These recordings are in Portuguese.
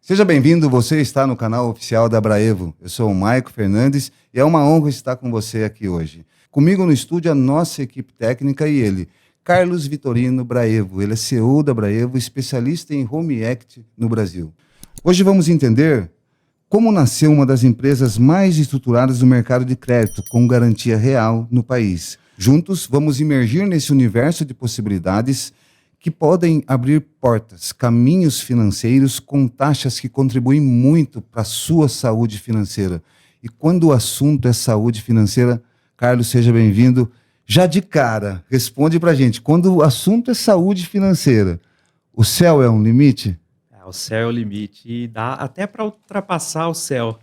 Seja bem-vindo, você está no canal oficial da Braevo. Eu sou o Maico Fernandes e é uma honra estar com você aqui hoje. Comigo no estúdio a nossa equipe técnica e ele, Carlos Vitorino Braevo. Ele é CEO da Braevo, especialista em Home Act no Brasil. Hoje vamos entender como nasceu uma das empresas mais estruturadas do mercado de crédito, com garantia real no país. Juntos, vamos imergir nesse universo de possibilidades que podem abrir portas, caminhos financeiros com taxas que contribuem muito para a sua saúde financeira. E quando o assunto é saúde financeira, Carlos, seja bem-vindo. Já de cara, responde para a gente, quando o assunto é saúde financeira, o céu é um limite? O céu é o limite e dá até para ultrapassar o céu,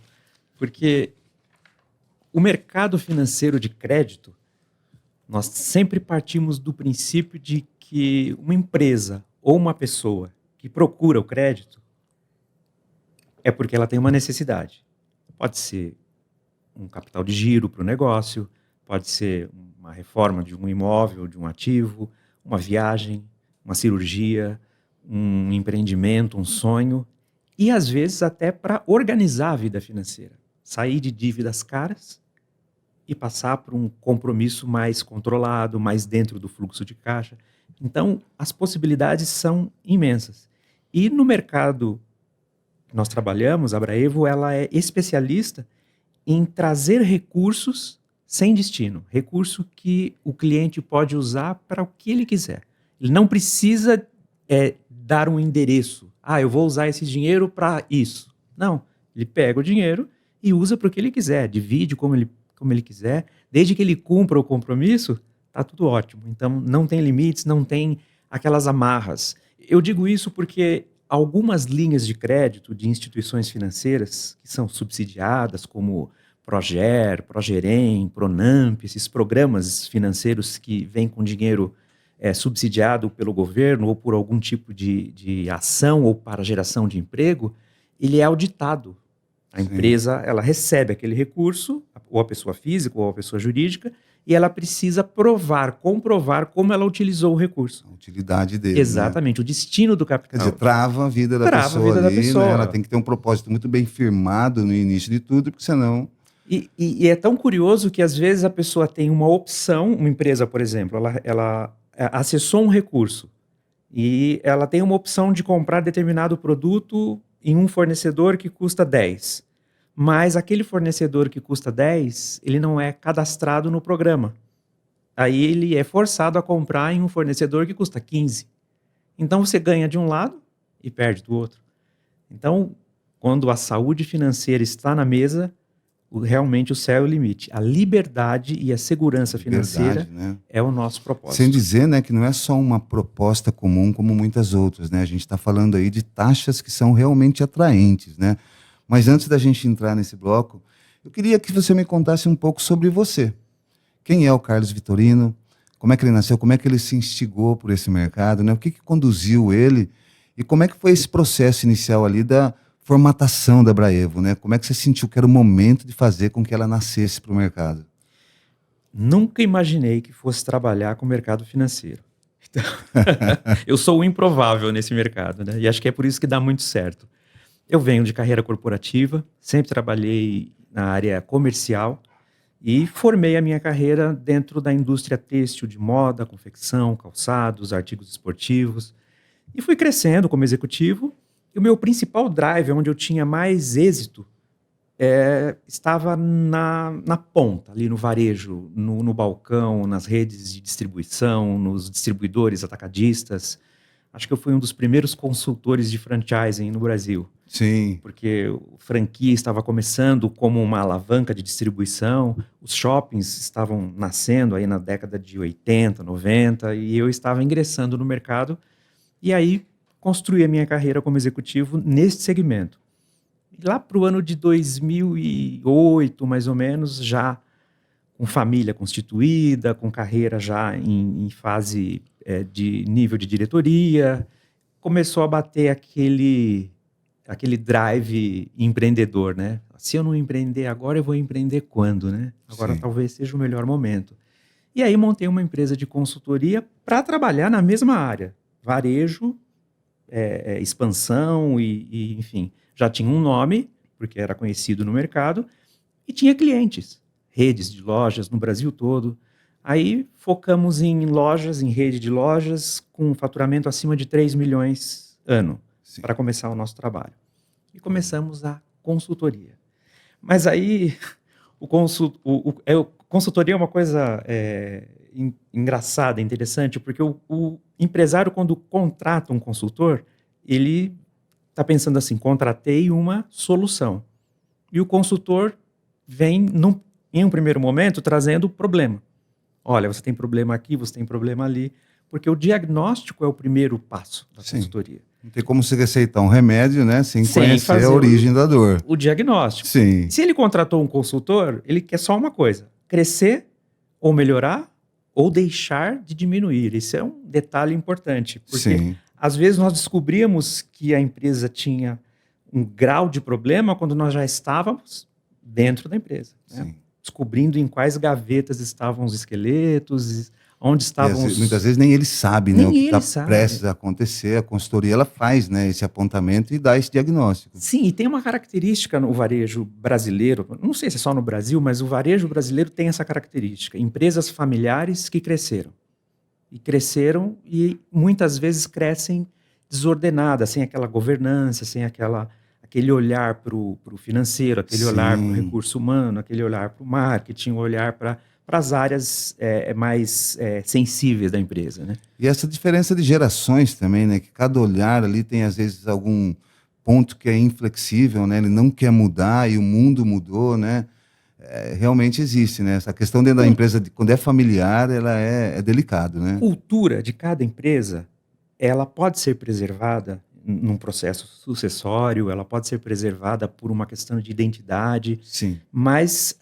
porque o mercado financeiro de crédito, nós sempre partimos do princípio de que uma empresa ou uma pessoa que procura o crédito é porque ela tem uma necessidade. Pode ser um capital de giro para o negócio, pode ser uma reforma de um imóvel, de um ativo, uma viagem, uma cirurgia, um empreendimento, um sonho, e às vezes até para organizar a vida financeira. Sair de dívidas caras e passar por um compromisso mais controlado, mais dentro do fluxo de caixa. Então, as possibilidades são imensas. E no mercado que nós trabalhamos, a Braevo, ela é especialista em trazer recursos sem destino. Recurso que o cliente pode usar para o que ele quiser. Ele não precisa dar um endereço. Eu vou usar esse dinheiro para isso. Não, ele pega o dinheiro e usa para o que ele quiser, divide como ele quiser, desde que ele cumpra o compromisso, está tudo ótimo. Então, não tem limites, não tem aquelas amarras. Eu digo isso porque algumas linhas de crédito de instituições financeiras que são subsidiadas, como Proger, Progerem, Pronamp, esses programas financeiros que vêm com dinheiro subsidiado pelo governo ou por algum tipo de ação ou para geração de emprego, ele é auditado. A empresa, ela recebe aquele recurso, ou a pessoa física ou a pessoa jurídica, e ela precisa comprovar como ela utilizou o recurso. A utilidade dele. Exatamente, né? O destino do capital. Quer dizer, trava a vida da pessoa ali, né? Ela tem que ter um propósito muito bem firmado no início de tudo, porque senão... E é tão curioso que às vezes a pessoa tem uma opção, uma empresa, por exemplo, ela acessou um recurso e ela tem uma opção de comprar determinado produto em um fornecedor que custa 10. Mas aquele fornecedor que custa 10, ele não é cadastrado no programa. Aí ele é forçado a comprar em um fornecedor que custa 15. Então você ganha de um lado e perde do outro. Então, quando a saúde financeira está na mesa, realmente o céu é o limite. A liberdade e a segurança financeira, né, é o nosso propósito. Sem dizer, né, que não é só uma proposta comum como muitas outras, né? A gente está falando aí de taxas que são realmente atraentes, né? Mas antes da gente entrar nesse bloco, eu queria que você me contasse um pouco sobre você. Quem é o Carlos Vitorino? Como é que ele nasceu? Como é que ele se instigou por esse mercado, né? O que conduziu ele? E como é que foi esse processo inicial ali da formatação da Braevo, né? Como é que você sentiu que era o momento de fazer com que ela nascesse para o mercado? Nunca imaginei que fosse trabalhar com o mercado financeiro. Então, eu sou o improvável nesse mercado, né? E acho que é por isso que dá muito certo. Eu venho de carreira corporativa, sempre trabalhei na área comercial e formei a minha carreira dentro da indústria têxtil de moda, confecção, calçados, artigos esportivos. E fui crescendo como executivo. E o meu principal drive, onde eu tinha mais êxito, estava na ponta, ali no varejo, no balcão, nas redes de distribuição, nos distribuidores atacadistas. Acho que eu fui um dos primeiros consultores de franchising no Brasil. Sim. Porque o franquia estava começando como uma alavanca de distribuição, os shoppings estavam nascendo aí na década de 80, 90, e eu estava ingressando no mercado, e aí construí a minha carreira como executivo neste segmento. E lá para o ano de 2008, mais ou menos, já com família constituída, com carreira já em fase de nível de diretoria, começou a bater aquele drive empreendedor, né? Se eu não empreender agora, eu vou empreender quando, né? Agora Sim. Talvez seja o melhor momento. E aí montei uma empresa de consultoria para trabalhar na mesma área, varejo expansão enfim, já tinha um nome, porque era conhecido no mercado, e tinha clientes, redes de lojas no Brasil todo. Aí focamos em lojas, em rede de lojas, com faturamento acima de 3 milhões ano, para começar o nosso trabalho. E começamos a consultoria. Mas aí, consultoria é uma coisa engraçada, interessante, porque o empresário, quando contrata um consultor, ele está pensando assim, contratei uma solução. E o consultor vem, em um primeiro momento, trazendo o problema. Olha, você tem problema aqui, você tem problema ali, porque o diagnóstico é o primeiro passo da consultoria. Não tem como você receitar um remédio, né, sem conhecer a origem da dor. O diagnóstico. Sim. Se ele contratou um consultor, ele quer só uma coisa, crescer ou melhorar ou deixar de diminuir. Isso é um detalhe importante, porque às vezes nós descobríamos que a empresa tinha um grau de problema quando nós já estávamos dentro da empresa, né? Descobrindo em quais gavetas estavam os esqueletos, onde estavam muitas vezes nem ele sabe, né, o que está prestes a acontecer. A consultoria ela faz, né, esse apontamento e dá esse diagnóstico. Sim, e tem uma característica no varejo brasileiro, não sei se é só no Brasil, mas o varejo brasileiro tem essa característica. Empresas familiares que cresceram. E muitas vezes crescem desordenadas, sem aquela governança, sem aquele olhar para o financeiro, aquele olhar para o recurso humano, aquele olhar para o marketing, olhar para as áreas mais sensíveis da empresa, né? E essa diferença de gerações também, né? Que cada olhar ali tem, às vezes, algum ponto que é inflexível, né? Ele não quer mudar e o mundo mudou, né? Realmente existe, né? Essa questão dentro da empresa, quando é familiar, ela é delicado, né? A cultura de cada empresa, ela pode ser preservada num processo sucessório, ela pode ser preservada por uma questão de identidade, mas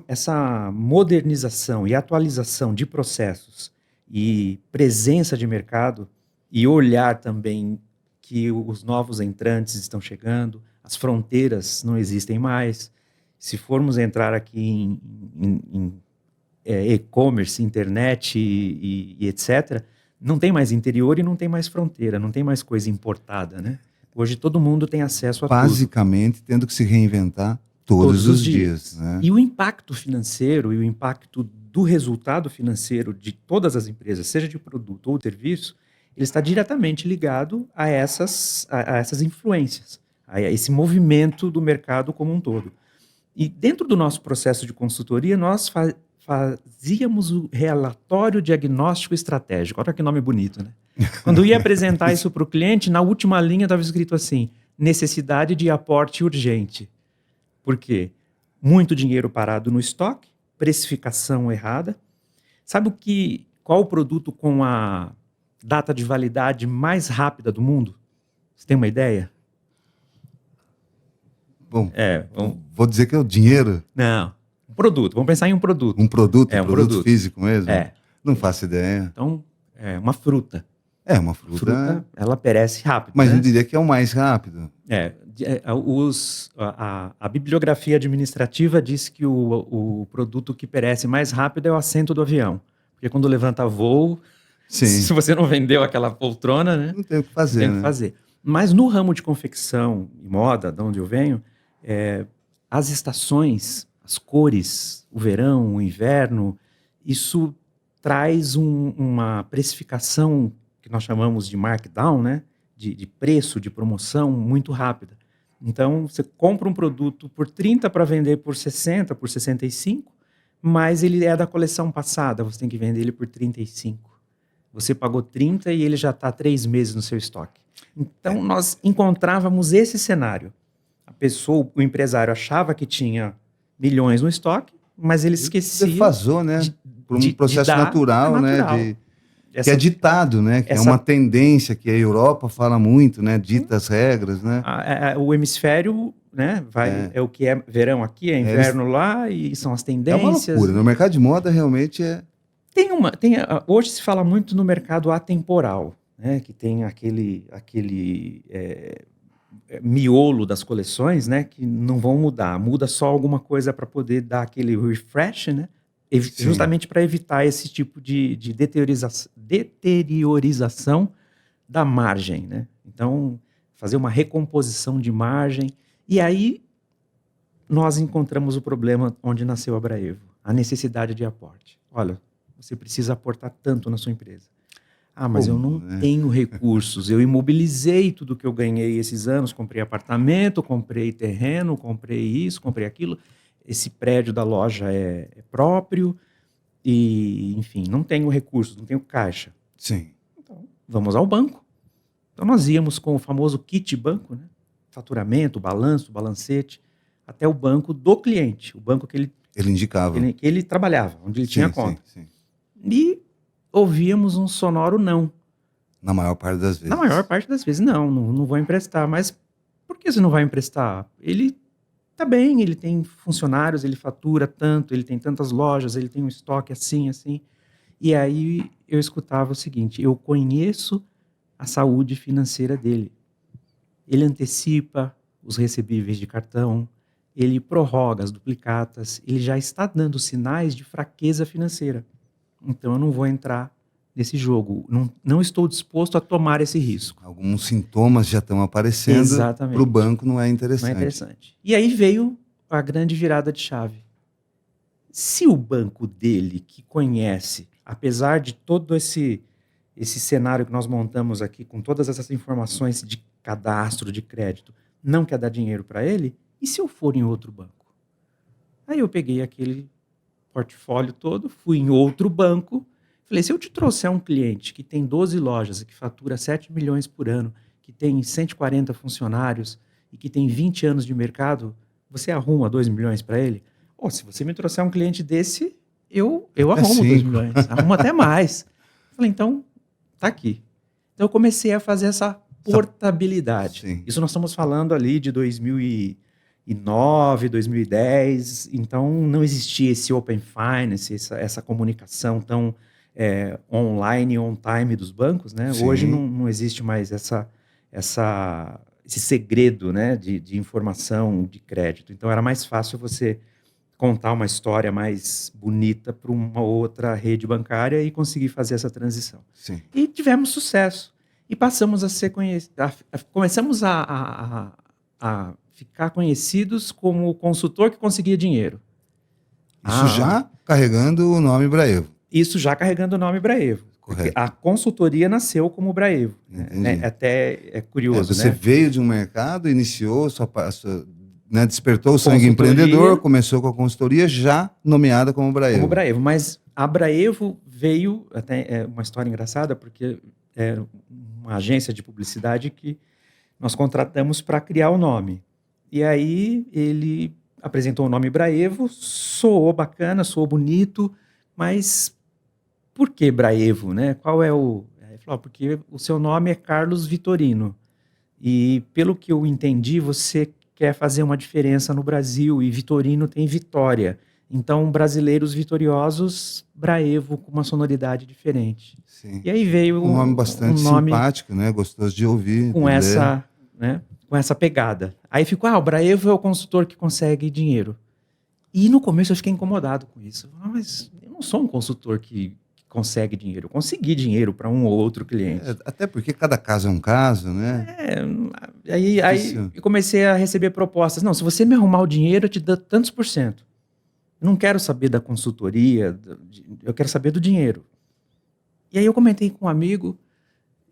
essa modernização e atualização de processos e presença de mercado e olhar também que os novos entrantes estão chegando, as fronteiras não existem mais. Se formos entrar aqui em e-commerce, internet e etc., não tem mais interior e não tem mais fronteira, não tem mais coisa importada, né? Hoje todo mundo tem acesso a basicamente, tendo que se reinventar todos os dias, né? E o impacto financeiro e o impacto do resultado financeiro de todas as empresas, seja de produto ou de serviço, ele está diretamente ligado a essas influências, a esse movimento do mercado como um todo. E dentro do nosso processo de consultoria, nós fazíamos o relatório diagnóstico estratégico. Olha que nome bonito, né? Quando ia apresentar isso para o cliente, na última linha estava escrito assim, necessidade de aporte urgente. Por quê? Muito dinheiro parado no estoque, precificação errada. Sabe qual o produto com a data de validade mais rápida do mundo? Você tem uma ideia? Bom, vou dizer que é o dinheiro. Não. Produto, vamos pensar em um produto. Um produto físico mesmo? Não faço ideia. Então, uma fruta. Uma fruta. Ela perece rápido. Mas né? eu diria que é o mais rápido. A bibliografia administrativa diz que o produto que perece mais rápido é o assento do avião. Porque quando levanta voo, se você não vendeu aquela poltrona, né? Não tem o que fazer. Tem o que fazer. Mas no ramo de confecção e moda, de onde eu venho, as estações, as cores, o verão, o inverno, isso traz uma precificação que nós chamamos de markdown, né? De preço, de promoção muito rápida. Então, você compra um produto por 30 para vender por 60, por 65, mas ele é da coleção passada, você tem que vender ele por 35. Você pagou 30 e ele já está 3 meses no seu estoque. Então, nós encontrávamos esse cenário. O empresário achava que tinha milhões no estoque, mas ele esquecia... Defasou, né? Por um processo natural, né? Que é ditado, né? Que é uma tendência que a Europa fala muito, né? Dita as regras, né? O hemisfério, né? É o que é verão aqui, é inverno lá, e são as tendências. É uma loucura. No mercado de moda, realmente é... Hoje se fala muito no mercado atemporal, né? Que tem aquele miolo das coleções, né, que não vão mudar. Muda só alguma coisa para poder dar aquele refresh, né? Justamente para evitar esse tipo de deteriorização da margem, né? Então, fazer uma recomposição de margem. E aí, nós encontramos o problema onde nasceu a Braevo, a necessidade de aporte. Olha, você precisa aportar tanto na sua empresa. Ah, mas eu não tenho recursos. Eu imobilizei tudo que eu ganhei esses anos, comprei apartamento, comprei terreno, comprei isso, comprei aquilo. Esse prédio da loja é próprio e, enfim, não tenho recursos, não tenho caixa. Sim. Então, vamos ao banco. Então, nós íamos com o famoso kit banco, né? Faturamento, balanço, balancete, até o banco do cliente, o banco que ele indicava. Que ele trabalhava, onde ele tinha conta. Sim. E ouvíamos um sonoro não. Na maior parte das vezes. Na maior parte das vezes, não vou emprestar. Mas por que você não vai emprestar? Ele tá bem, ele tem funcionários, ele fatura tanto, ele tem tantas lojas, ele tem um estoque assim. E aí eu escutava o seguinte, eu conheço a saúde financeira dele. Ele antecipa os recebíveis de cartão, ele prorroga as duplicatas, ele já está dando sinais de fraqueza financeira. Então eu não vou entrar nesse jogo, não estou disposto a tomar esse risco. Alguns sintomas já estão aparecendo. Exatamente. Para o banco não é interessante. Não é interessante. E aí veio a grande virada de chave. Se o banco dele, que conhece, apesar de todo esse cenário que nós montamos aqui, com todas essas informações de cadastro, de crédito, não quer dar dinheiro para ele, e se eu for em outro banco? Aí eu peguei aquele portfólio todo, fui em outro banco, falei, se eu te trouxer um cliente que tem 12 lojas, que fatura 7 milhões por ano, que tem 140 funcionários e que tem 20 anos de mercado, você arruma 2 milhões para ele? Ou se você me trouxer um cliente desse, eu arrumo 2 milhões, arrumo até mais. Falei, então, tá aqui. Então eu comecei a fazer essa portabilidade. Sim. Isso nós estamos falando ali de 2009, 2010, então não existia esse Open Finance, essa comunicação tão online, on-time dos bancos, né? Sim. Hoje não existe mais esse segredo, né, de informação, de crédito. Então era mais fácil você contar uma história mais bonita para uma outra rede bancária e conseguir fazer essa transição. Sim. E tivemos sucesso. E passamos a ser conhecidos, começamos a ficar conhecidos como o consultor que conseguia dinheiro. Isso já carregando o nome Braevo. Isso já carregando o nome Braevo. Correto. A consultoria nasceu como Braevo. Né? Até é curioso, você né? veio de um mercado, iniciou, né, despertou o sangue empreendedor, começou com a consultoria já nomeada como Braevo. Como Braevo, mas a Braevo veio, até uma história engraçada, porque é uma agência de publicidade que nós contratamos para criar o nome. E aí ele apresentou o nome Braevo, soou bacana, soou bonito, mas por que Braevo, né? Qual é o... Ele falou, porque o seu nome é Carlos Vitorino. E pelo que eu entendi, você quer fazer uma diferença no Brasil, e Vitorino tem vitória. Então, brasileiros vitoriosos, Braevo, com uma sonoridade diferente. Sim. E aí veio um nome bastante simpático, né? Gostoso de ouvir. Com essa pegada. Aí ficou, o Braevo é o consultor que consegue dinheiro. E no começo eu fiquei incomodado com isso. Eu falei, mas eu não sou um consultor que consegue dinheiro. Eu consegui dinheiro para um ou outro cliente. Até porque cada caso é um caso, né? Aí eu comecei a receber propostas. Não, se você me arrumar o dinheiro, eu te dou tantos por cento. Eu não quero saber da consultoria, eu quero saber do dinheiro. E aí eu comentei com um amigo,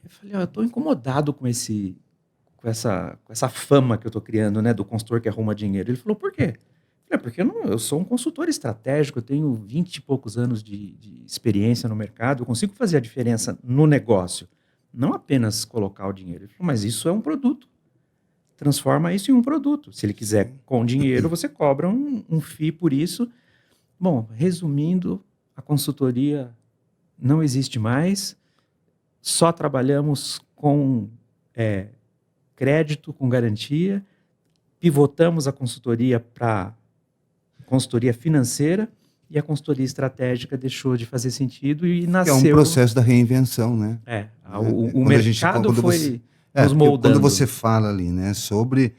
eu falei, eu estou incomodado com essa fama que eu estou criando, né, do consultor que arruma dinheiro. Ele falou, por quê? Eu falei, porque eu sou um consultor estratégico, eu tenho 20 e poucos anos de experiência no mercado, eu consigo fazer a diferença no negócio, não apenas colocar o dinheiro. Ele falou, mas isso é um produto. Transforma isso em um produto. Se ele quiser com dinheiro, você cobra um FII por isso. Bom, resumindo, a consultoria não existe mais, só trabalhamos com crédito, com garantia, pivotamos a consultoria para consultoria financeira e a consultoria estratégica deixou de fazer sentido e nasceu... É um processo da reinvenção, né? O mercado foi nos moldando. Quando você fala ali, né, sobre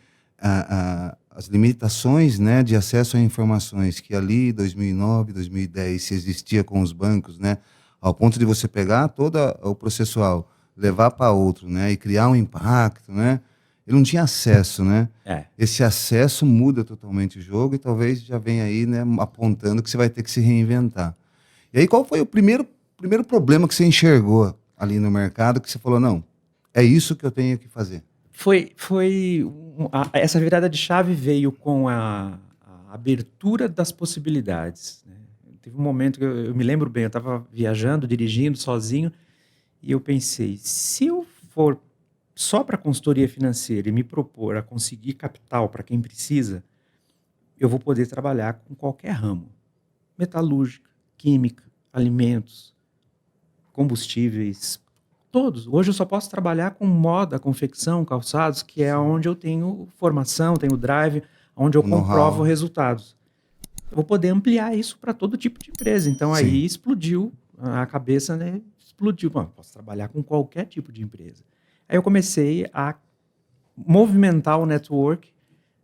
as limitações, né, de acesso a informações que ali, 2009, 2010, se existia com os bancos, né, ao ponto de você pegar todo o processual levar para outro, né? E criar um impacto, né? Ele não tinha acesso, né? Esse acesso muda totalmente o jogo e talvez já venha aí, né, apontando que você vai ter que se reinventar. E aí, qual foi o primeiro problema que você enxergou ali no mercado que você falou, não, é isso que eu tenho que fazer? Essa virada de chave veio com a abertura das possibilidades, né? Teve um momento que eu me lembro bem, eu estava viajando, dirigindo sozinho, e eu pensei, se eu for só para consultoria financeira e me propor a conseguir capital para quem precisa, eu vou poder trabalhar com qualquer ramo. Metalúrgica, química, alimentos, combustíveis, todos. Hoje eu só posso trabalhar com moda, confecção, calçados, que é onde eu tenho formação, tenho drive, onde eu comprovo resultados. Eu vou poder ampliar isso para todo tipo de empresa. Então aí explodiu a cabeça, né? Explodiu. Bom, posso trabalhar com qualquer tipo de empresa. Aí eu comecei a movimentar o network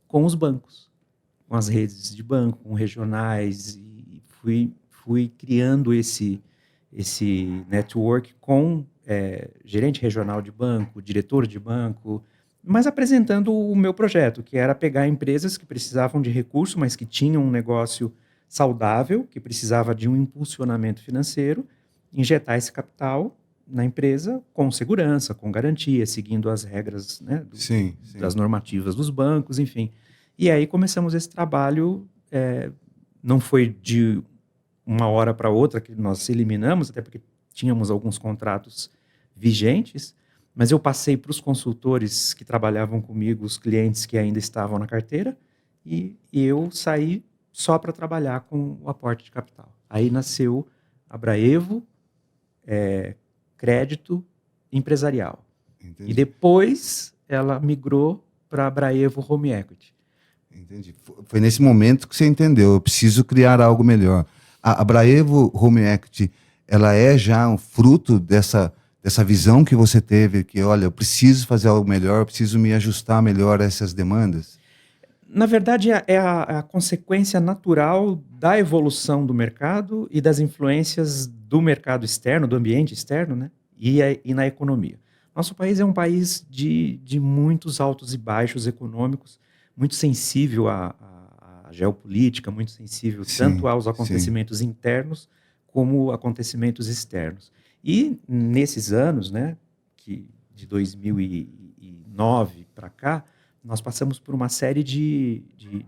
com os bancos, com as redes de banco, com regionais, e fui criando esse network com gerente regional de banco, diretor de banco, mas apresentando o meu projeto, que era pegar empresas que precisavam de recurso, mas que tinham um negócio saudável, que precisava de um impulsionamento financeiro, injetar esse capital na empresa com segurança, com garantia, seguindo as regras, né, das normativas dos bancos, enfim. E aí começamos esse trabalho, não foi de uma hora para outra que nós eliminamos, até porque tínhamos alguns contratos vigentes, mas eu passei para os consultores que trabalhavam comigo, os clientes que ainda estavam na carteira, e eu saí só para trabalhar com o aporte de capital. Aí nasceu a Braevo, crédito empresarial. Entendi. E depois ela migrou para a Braevo Home Equity. Entendi. Foi nesse momento que você entendeu, eu preciso criar algo melhor. A Braevo Home Equity, ela é já um fruto dessa visão que você teve, que, olha, eu preciso fazer algo melhor, eu preciso me ajustar melhor a essas demandas? Na verdade, é a consequência natural da evolução do mercado e das influências do mercado externo, do ambiente externo, né? E na economia. Nosso país é um país de muitos altos e baixos econômicos, muito sensível à geopolítica, muito sensível tanto aos acontecimentos internos como acontecimentos externos. E nesses anos, né, de 2009 para cá, nós passamos por uma série de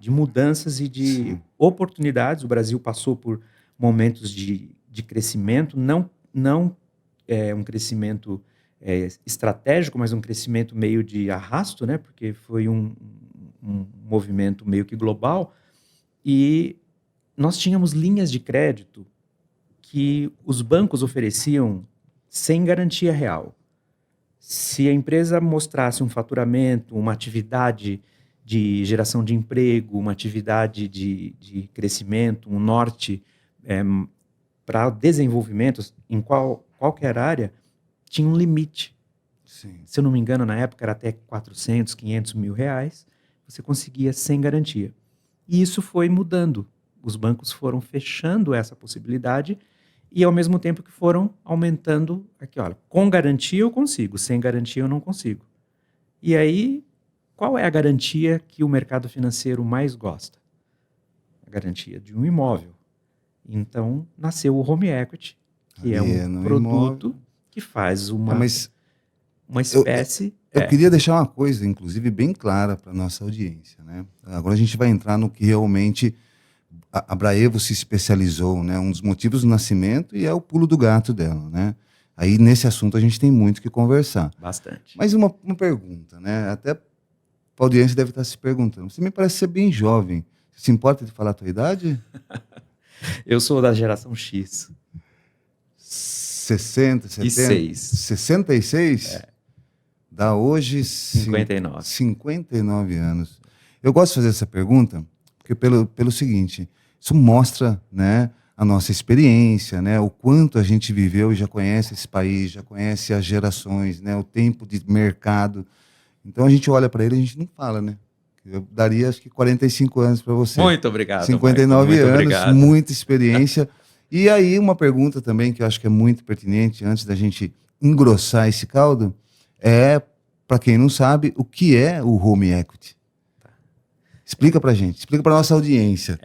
mudanças e de oportunidades. O Brasil passou por momentos de crescimento, não um crescimento estratégico, mas um crescimento meio de arrasto, né, porque foi um movimento meio que global, e nós tínhamos linhas de crédito que os bancos ofereciam sem garantia real. Se a empresa mostrasse um faturamento, uma atividade de geração de emprego, uma atividade de crescimento, um norte para desenvolvimento em qualquer área, tinha um limite. Sim. Se eu não me engano, na época era até 400, 500 mil reais, você conseguia sem garantia. E isso foi mudando. Os bancos foram fechando essa possibilidade e, ao mesmo tempo que foram aumentando, aqui, olha, com garantia eu consigo, sem garantia eu não consigo. E aí, qual é a garantia que o mercado financeiro mais gosta? A garantia de um imóvel. Então, nasceu o Home Equity, que é um produto que faz uma espécie... Eu queria deixar uma coisa, inclusive, bem clara para a nossa audiência, né? Agora a gente vai entrar no que realmente a Braevo se especializou, né? Um dos motivos do nascimento e é o pulo do gato dela, né? Aí, nesse assunto, a gente tem muito que conversar. Bastante. Mas uma pergunta, né? Até a audiência deve estar se perguntando. Você me parece ser bem jovem. Você se importa de falar a tua idade? Eu sou da geração X. 60, 70? 66. 66? Dá hoje 59. 59 anos. Eu gosto de fazer essa pergunta porque pelo seguinte, isso mostra, né, a nossa experiência, né, o quanto a gente viveu e já conhece esse país, já conhece as gerações, né, o tempo de mercado. Então a gente olha para ele e a gente não fala, né? Eu daria acho que 45 anos para você. Muito obrigado. 59 muito anos, obrigado. Muita experiência. E aí uma pergunta também que eu acho que é muito pertinente antes da gente engrossar esse caldo, para quem não sabe, o que é o home equity. Explica para gente, explica para nossa audiência.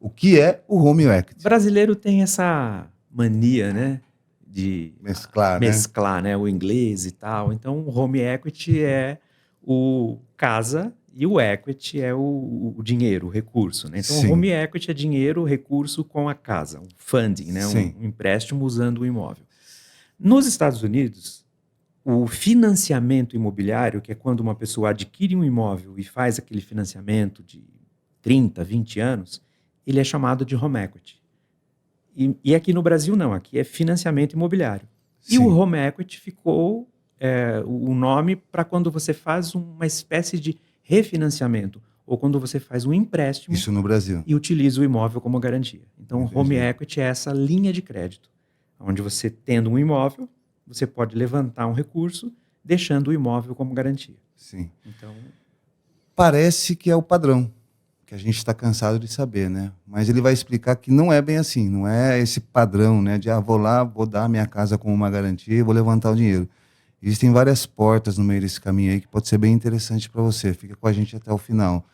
O que é o home equity? O brasileiro tem essa mania, né, de mesclar, né, o inglês e tal. Então, o home equity é o casa e o equity é o dinheiro, o recurso, né? Então, Sim. o home equity é dinheiro, recurso com a casa, um funding, né, um empréstimo usando o imóvel. Nos Estados Unidos, o financiamento imobiliário, que é quando uma pessoa adquire um imóvel e faz aquele financiamento de 30, 20 anos, ele é chamado de home equity. E aqui no Brasil não, aqui é financiamento imobiliário. Sim. E o home equity ficou o nome para quando você faz uma espécie de refinanciamento, ou quando você faz um empréstimo. Isso no Brasil. E utiliza o imóvel como garantia. Então, Entendi. o home equity é essa linha de crédito, onde você, tendo um imóvel, você pode levantar um recurso, deixando o imóvel como garantia. Sim. Então, parece que é o padrão, que a gente está cansado de saber, né? Mas ele vai explicar que não é bem assim, não é esse padrão, né? De vou lá, vou dar a minha casa como uma garantia e vou levantar o dinheiro. Existem várias portas no meio desse caminho aí que pode ser bem interessante para você. Fica com a gente até o final.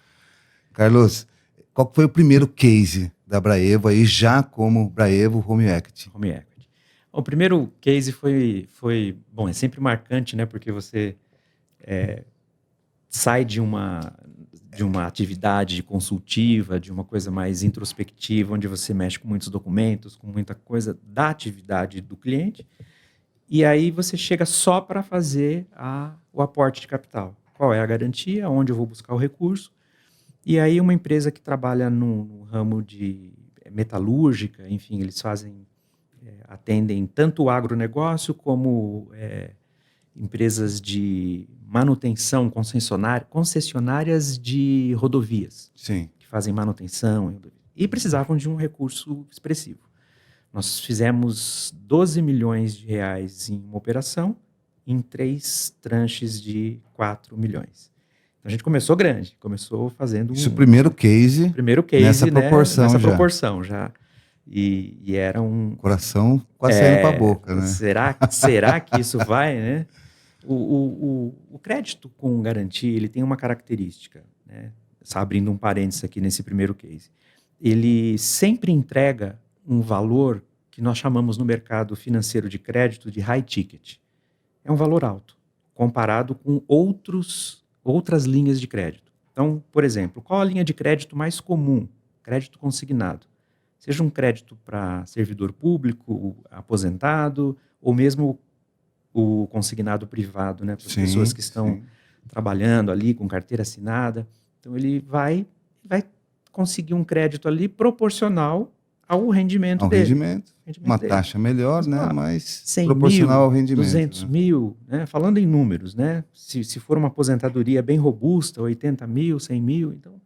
Carlos, qual foi o primeiro case da Braevo aí, já como Braevo Home Equity? Home equity. O primeiro case foi bom, é sempre marcante, né? Porque você sai de uma atividade consultiva, de uma coisa mais introspectiva, onde você mexe com muitos documentos, com muita coisa da atividade do cliente, e aí você chega só para fazer o aporte de capital. Qual é a garantia? Onde eu vou buscar o recurso? E aí uma empresa que trabalha no ramo de metalúrgica, enfim, eles atendem tanto o agronegócio como empresas de manutenção, concessionárias de rodovias. Sim. Que fazem manutenção. E precisavam de um recurso expressivo. Nós fizemos 12 milhões de reais em uma operação, em 3 tranches de 4 milhões. Então a gente começou grande, começou fazendo Isso, primeiro case nessa proporção, nessa já. proporção já. E era um... Coração quase saindo para a boca, né? Será que isso vai, né? O crédito com garantia, ele tem uma característica, né? Só abrindo um parênteses aqui nesse primeiro case. Ele sempre entrega um valor que nós chamamos no mercado financeiro de crédito de high ticket. É um valor alto, comparado com outras linhas de crédito. Então, por exemplo, qual a linha de crédito mais comum? Crédito consignado. Seja um crédito para servidor público, aposentado, ou mesmo o consignado privado, né, para as pessoas que estão trabalhando ali com carteira assinada. Então, ele vai conseguir um crédito ali proporcional ao rendimento dele. Uma taxa melhor, né? Mas 100 proporcional mil, ao rendimento. 200 né? mil, né? Falando em números, né? Se for uma aposentadoria bem robusta, 80 mil, 100 mil, então...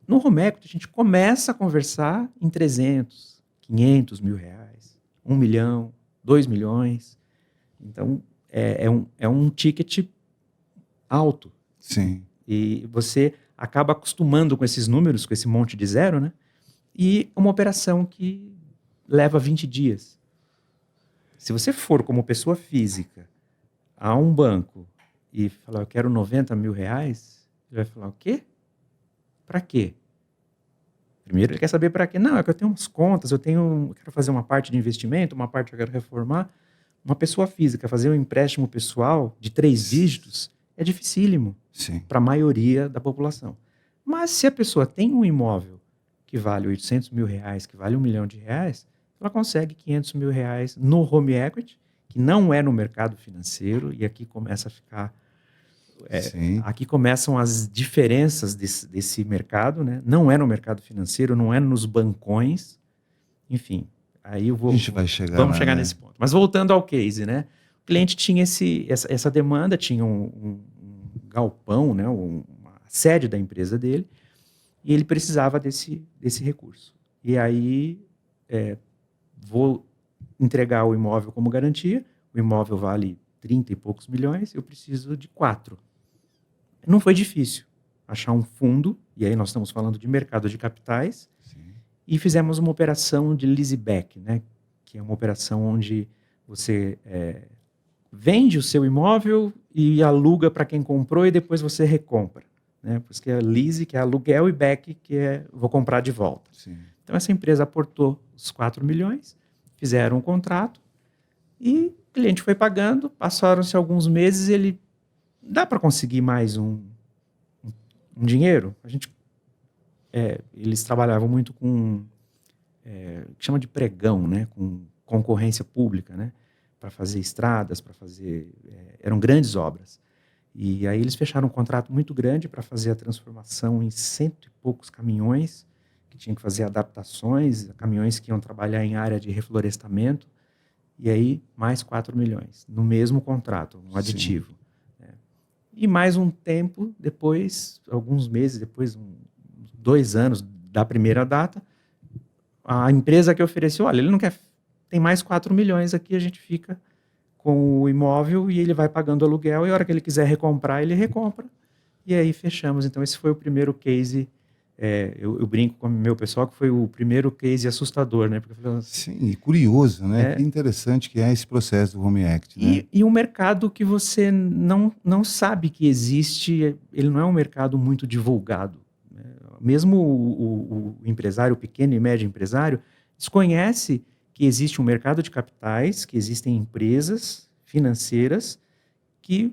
No home equity, a gente começa a conversar em 300, 500 mil reais, 1 milhão, 2 milhões. Então, é um ticket alto. Sim. E você acaba acostumando com esses números, com esse monte de zero, né? E uma operação que leva 20 dias. Se você for como pessoa física a um banco e falar, eu quero 90 mil reais, ele vai falar, o quê? Para quê? Primeiro ele quer saber para quê. Não, é que eu tenho umas contas, eu quero fazer uma parte de investimento, uma parte eu quero reformar. Uma pessoa física fazer um empréstimo pessoal de 3 dígitos é dificílimo para a maioria da população. Mas se a pessoa tem um imóvel que vale 800 mil reais, que vale 1 milhão de reais, ela consegue 500 mil reais no home equity, que não é no mercado financeiro, e aqui começa a ficar... aqui começam as diferenças desse mercado, né? Não é no mercado financeiro, não é nos bancões, enfim, aí a gente vai chegar vamos lá, chegar né? nesse ponto. Mas voltando ao case, né? O cliente tinha essa demanda, tinha um galpão, né? Uma sede da empresa dele, e ele precisava desse recurso. E aí, vou entregar o imóvel como garantia, o imóvel vale 30 e poucos milhões, eu preciso de 4. Não foi difícil achar um fundo, e aí nós estamos falando de mercado de capitais, e fizemos uma operação de leaseback, né, que é uma operação onde Você vende o seu imóvel e aluga para quem comprou e depois você recompra. Né? Por isso que é lease, que é aluguel, e back, que é vou comprar de volta. Sim. Então, essa empresa aportou os 4 milhões, fizeram um contrato e o cliente foi pagando, passaram-se alguns meses, ele dá para conseguir mais um dinheiro? Eles trabalhavam muito com o que chama de pregão, né? Com concorrência pública, né? Para fazer estradas, para fazer... eram grandes obras. E aí eles fecharam um contrato muito grande para fazer a transformação em 100 e poucos caminhões, que tinham que fazer adaptações, caminhões que iam trabalhar em área de reflorestamento, e aí mais 4 milhões, no mesmo contrato, um aditivo. Né? E mais um tempo depois, alguns meses depois, 2 anos da primeira data, a empresa que ofereceu, olha, ele não quer, tem mais 4 milhões aqui, a gente fica com o imóvel e ele vai pagando aluguel, e a hora que ele quiser recomprar, ele recompra. E aí fechamos. Então, esse foi o primeiro case. Eu brinco com o meu pessoal que foi o primeiro case assustador, né? Porque sim, e curioso, né? Que interessante que é esse processo do Home Act, né? E um mercado que você não sabe que existe, ele não é um mercado muito divulgado. Né? Mesmo o empresário, o pequeno e médio empresário, desconhece que existe um mercado de capitais, que existem empresas financeiras que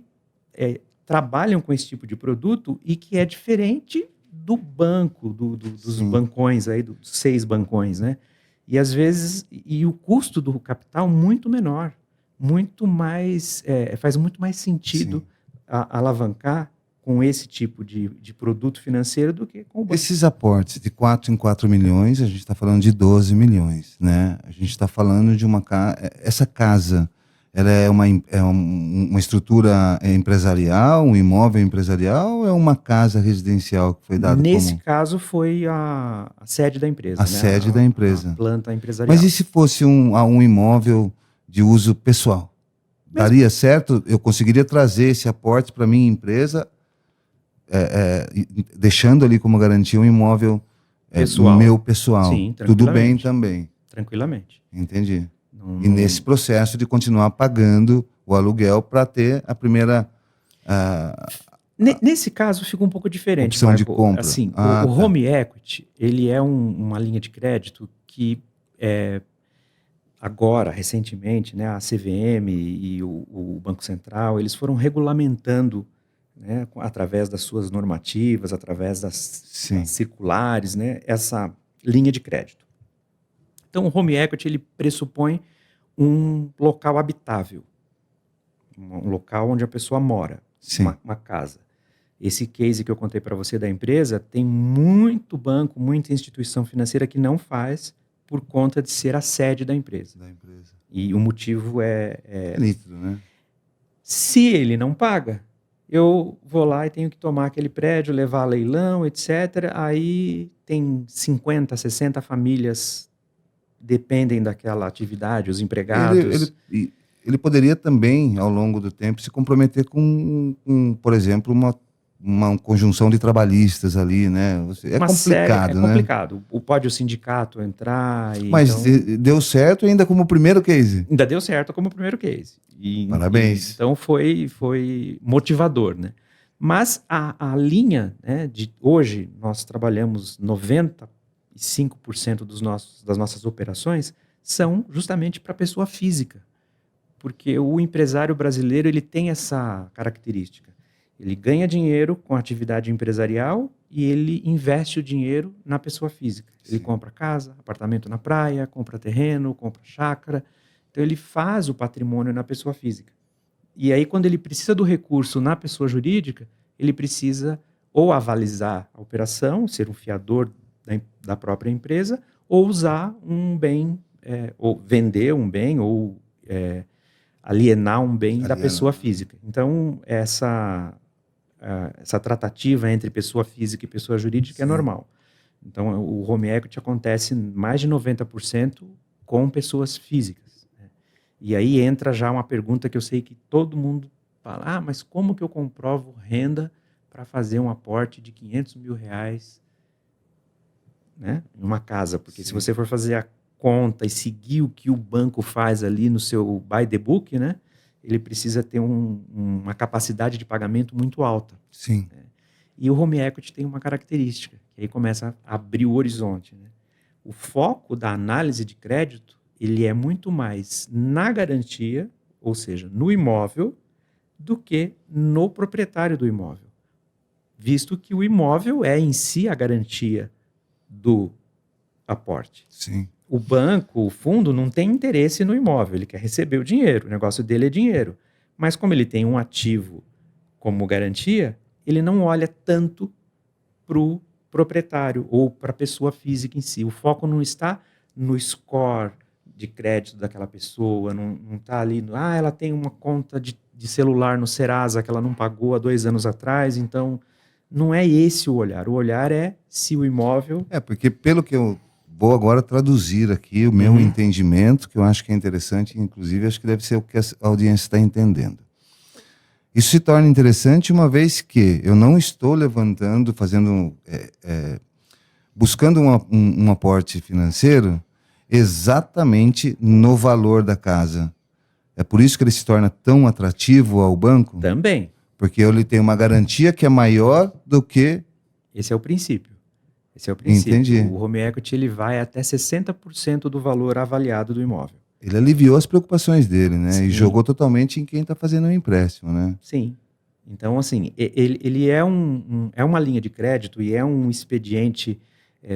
trabalham com esse tipo de produto e que é diferente do banco, dos bancões, aí, dos 6 bancões, né? E às vezes, o custo do capital muito menor, muito mais, faz muito mais sentido alavancar com esse tipo de produto financeiro do que com o banco. Esses aportes de 4 em 4 milhões, a gente está falando de 12 milhões, né? A gente está falando de uma casa... Essa casa, ela é uma estrutura empresarial, um imóvel empresarial, ou é uma casa residencial que foi dada Nesse caso, foi a sede da empresa. A sede da empresa. A planta empresarial. Mas e se fosse um imóvel de uso pessoal? Daria certo? Eu conseguiria trazer esse aporte para minha empresa... deixando ali como garantia um imóvel meu pessoal. Sim, tudo bem também. Tranquilamente. Entendi. E nesse processo de continuar pagando o aluguel para ter a primeira... Nesse caso, fica um pouco diferente, opção Marco. de compra. Assim, o Home Equity, ele é uma linha de crédito que agora, recentemente, né, a CVM e o Banco Central, eles foram regulamentando, né, através das suas normativas, através das circulares, né, essa linha de crédito. Então, o Home Equity, ele pressupõe um local habitável, um local onde a pessoa mora, uma casa. Esse case que eu contei para você da empresa, tem muito banco, muita instituição financeira que não faz por conta de ser a sede da empresa. E o motivo é nítido, né? Se ele não paga, eu vou lá e tenho que tomar aquele prédio, levar a leilão, etc. Aí tem 50, 60 famílias dependem daquela atividade, os empregados. Ele poderia também, ao longo do tempo, se comprometer com por exemplo, uma conjunção de trabalhistas ali, né? É complicado, né? É complicado. Pode o sindicato entrar... Mas deu certo ainda como primeiro case? Ainda deu certo como primeiro case. Parabéns. Então foi motivador, né? Mas a linha, né, de hoje, nós trabalhamos 95% das nossas operações são justamente para pessoa física. Porque o empresário brasileiro ele tem essa característica. Ele ganha dinheiro com a atividade empresarial e ele investe o dinheiro na pessoa física. Ele compra casa, apartamento na praia, compra terreno, compra chácara. Então, ele faz o patrimônio na pessoa física. E aí, quando ele precisa do recurso na pessoa jurídica, ele precisa ou avalizar a operação, ser um fiador da própria empresa, ou usar um bem, ou vender um bem, ou alienar um bem da pessoa física. Então, essa tratativa entre pessoa física e pessoa jurídica é normal. Então, o Home Equity acontece mais de 90% com pessoas físicas. Né? E aí entra já uma pergunta que eu sei que todo mundo fala, mas como que eu comprovo renda para fazer um aporte de R$500 mil, né, em uma casa? Porque se você for fazer a conta e seguir o que o banco faz ali no seu by the book, né? Ele precisa ter uma capacidade de pagamento muito alta. Sim. E o home equity tem uma característica, que aí começa a abrir o horizonte, né? O foco da análise de crédito, ele é muito mais na garantia, ou seja, no imóvel, do que no proprietário do imóvel. Visto que o imóvel é em si a garantia do aporte. Sim. O banco, o fundo, não tem interesse no imóvel, ele quer receber o dinheiro, o negócio dele é dinheiro. Mas como ele tem um ativo como garantia, ele não olha tanto para o proprietário ou para a pessoa física em si. O foco não está no score de crédito daquela pessoa, não está ali, ela tem uma conta de celular no Serasa que ela não pagou há 2 anos atrás, então não é esse o olhar. O olhar é se o imóvel... Porque pelo que eu vou agora traduzir aqui o meu entendimento, que eu acho que é interessante, inclusive acho que deve ser o que a audiência está entendendo. Isso se torna interessante uma vez que eu não estou levantando, buscando um aporte financeiro exatamente no valor da casa. É por isso que ele se torna tão atrativo ao banco? Também. Porque ele tem uma garantia que é maior do que... Esse é o princípio. Entendi. O home equity ele vai até 60% do valor avaliado do imóvel. Ele aliviou as preocupações dele, né? Sim. E jogou totalmente em quem está fazendo o empréstimo, né? Sim. Então, assim, ele é uma linha de crédito e é um expediente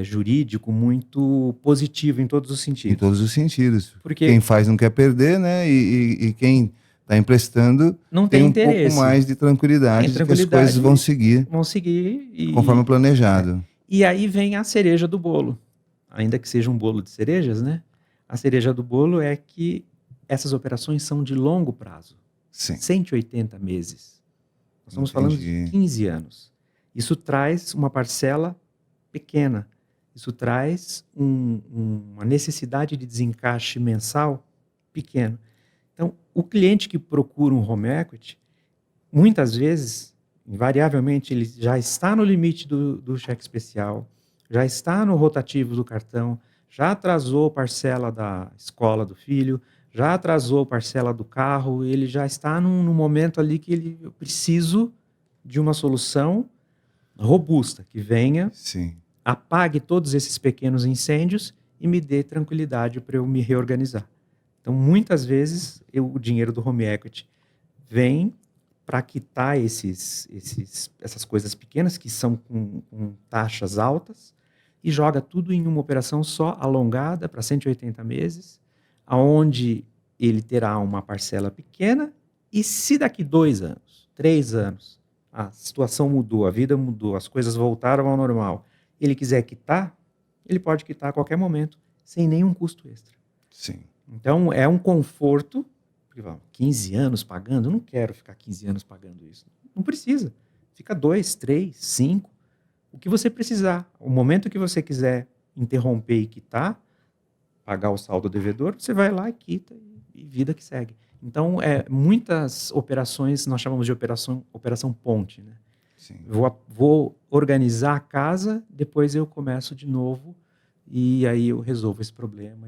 jurídico muito positivo em todos os sentidos. Em todos os sentidos. Porque quem faz não quer perder, né? E quem está emprestando não tem um interesse. pouco mais de tranquilidade, de que as coisas vão seguir conforme planejado. E aí vem a cereja do bolo. Ainda que seja um bolo de cerejas, né? A cereja do bolo é que essas operações são de longo prazo. Sim. 180 meses. Nós estamos falando de 15 anos. Isso traz uma parcela pequena. Isso traz uma necessidade de desencaixe mensal pequeno. Então, o cliente que procura um home equity, muitas vezes, invariavelmente, ele já está no limite do cheque especial, já está no rotativo do cartão, já atrasou parcela da escola do filho, já atrasou parcela do carro, ele já está num momento ali que eu preciso de uma solução robusta, que venha, Sim, apague todos esses pequenos incêndios e me dê tranquilidade para eu me reorganizar. Então, muitas vezes, o dinheiro do home equity vem para quitar essas coisas pequenas, que são com taxas altas, e joga tudo em uma operação só, alongada, para 180 meses, onde ele terá uma parcela pequena, e se daqui 2 anos, 3 anos, a situação mudou, a vida mudou, as coisas voltaram ao normal, ele quiser quitar, ele pode quitar a qualquer momento, sem nenhum custo extra. sim. Então, é um conforto, porque 15 anos pagando, eu não quero ficar 15 anos pagando isso. Não precisa. Fica 2, 3, 5, o que você precisar. O momento que você quiser interromper e quitar, pagar o saldo devedor, você vai lá e quita e vida que segue. Então, muitas operações, nós chamamos de operação ponte, né? Sim. Vou organizar a casa, depois eu começo de novo e aí eu resolvo esse problema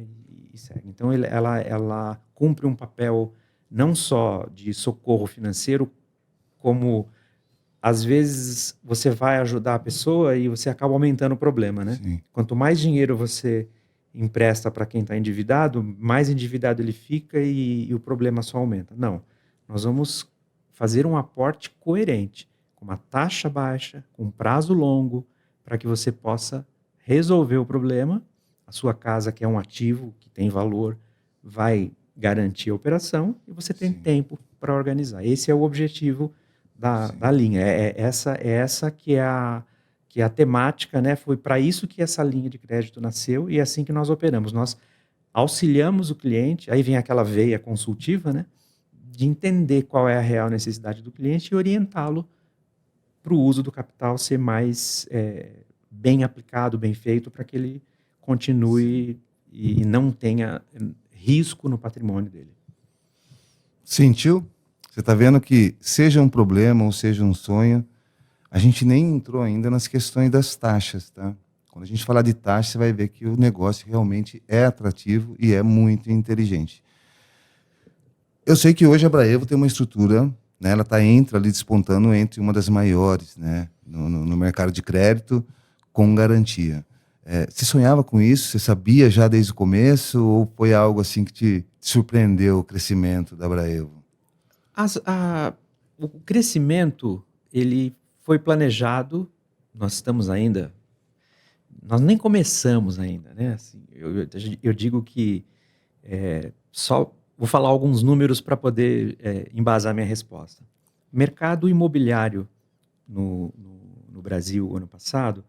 e segue. Então, ela cumpre um papel não só de socorro financeiro, como às vezes você vai ajudar a pessoa e você acaba aumentando o problema, né? Sim. Quanto mais dinheiro você empresta para quem está endividado, mais endividado ele fica e o problema só aumenta. Não, nós vamos fazer um aporte coerente, com uma taxa baixa, com um prazo longo, para que você possa resolver o problema. A sua casa, que é um ativo, que tem valor, vai garantir a operação e você tem tempo para organizar. Esse é o objetivo da linha. Essa que é a temática, né? Foi para isso que essa linha de crédito nasceu e é assim que nós operamos. Nós auxiliamos o cliente, aí vem aquela veia consultiva, né? De entender qual é a real necessidade do cliente e orientá-lo para o uso do capital ser mais bem aplicado, bem feito, para que ele continue e não tenha risco no patrimônio dele. Sentiu? Você está vendo que, seja um problema ou seja um sonho, a gente nem entrou ainda nas questões das taxas, tá? Quando a gente falar de taxa, você vai ver que o negócio realmente é atrativo e é muito inteligente. Eu sei que hoje a Braevo tem uma estrutura, né, ela está ali despontando entre uma das maiores, né, no mercado de crédito com garantia. Você sonhava com isso? Você sabia já desde o começo ou foi algo assim que te surpreendeu o crescimento da Braevo? O crescimento, ele foi planejado, nós estamos ainda, nós nem começamos ainda, né? Assim, eu digo que só vou falar alguns números para poder embasar minha resposta. Mercado imobiliário no Brasil, ano passado,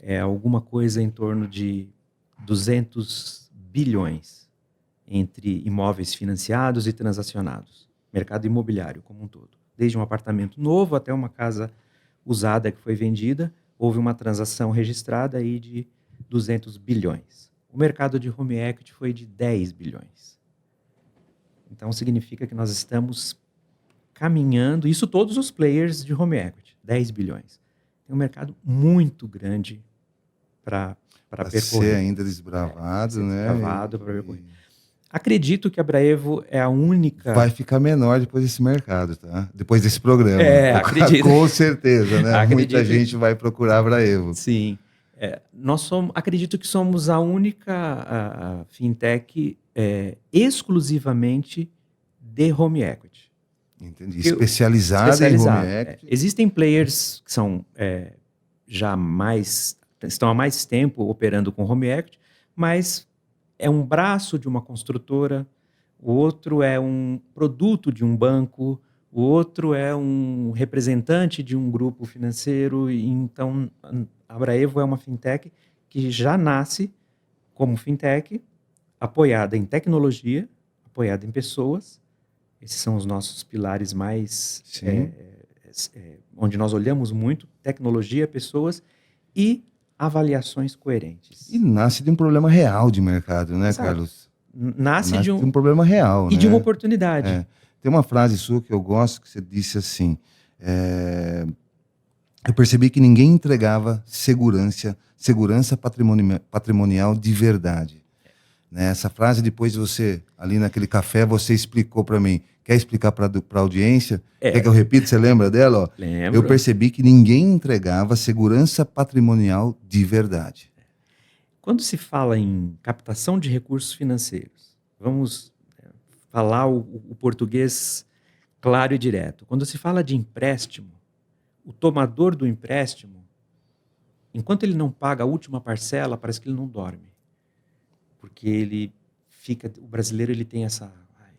é alguma coisa em torno de 200 bilhões entre imóveis financiados e transacionados. Mercado imobiliário como um todo. Desde um apartamento novo até uma casa usada que foi vendida, houve uma transação registrada aí de 200 bilhões. O mercado de home equity foi de 10 bilhões. Então, significa que nós estamos caminhando, isso todos os players de home equity, 10 bilhões. Tem um mercado muito grande para percorrer. Ser ainda desbravado, né? Desbravado para percorrer. Acredito que a Braevo é a única... Vai ficar menor depois desse mercado, tá? Depois desse programa. Acredito. Com certeza, né? Acredito. Muita gente vai procurar a Braevo. Sim. Acredito que somos a única a fintech exclusivamente de home equity. Entendi. Especializada em home equity. Existem players que são estão há mais tempo operando com home equity, mas é um braço de uma construtora, o outro é um produto de um banco, o outro é um representante de um grupo financeiro. E então, a Braevo é uma fintech que já nasce como fintech, apoiada em tecnologia, apoiada em pessoas. Esses são os nossos pilares mais... onde nós olhamos muito, tecnologia, pessoas e avaliações coerentes. E nasce de um problema real de mercado, né, Exato. Carlos? Nasce de um problema real, e né? de uma oportunidade. Tem uma frase sua que eu gosto, que você disse assim, eu percebi que ninguém entregava segurança patrimonial de verdade. Né? Essa frase, depois você, ali naquele café, você explicou para mim. Quer explicar para a audiência? Quer que eu repita? Você lembra dela? Ó? Lembro. Eu percebi que ninguém entregava segurança patrimonial de verdade. Quando se fala em captação de recursos financeiros, vamos falar o português claro e direto. Quando se fala de empréstimo, o tomador do empréstimo, enquanto ele não paga a última parcela, parece que ele não dorme. Porque o brasileiro ele tem essa,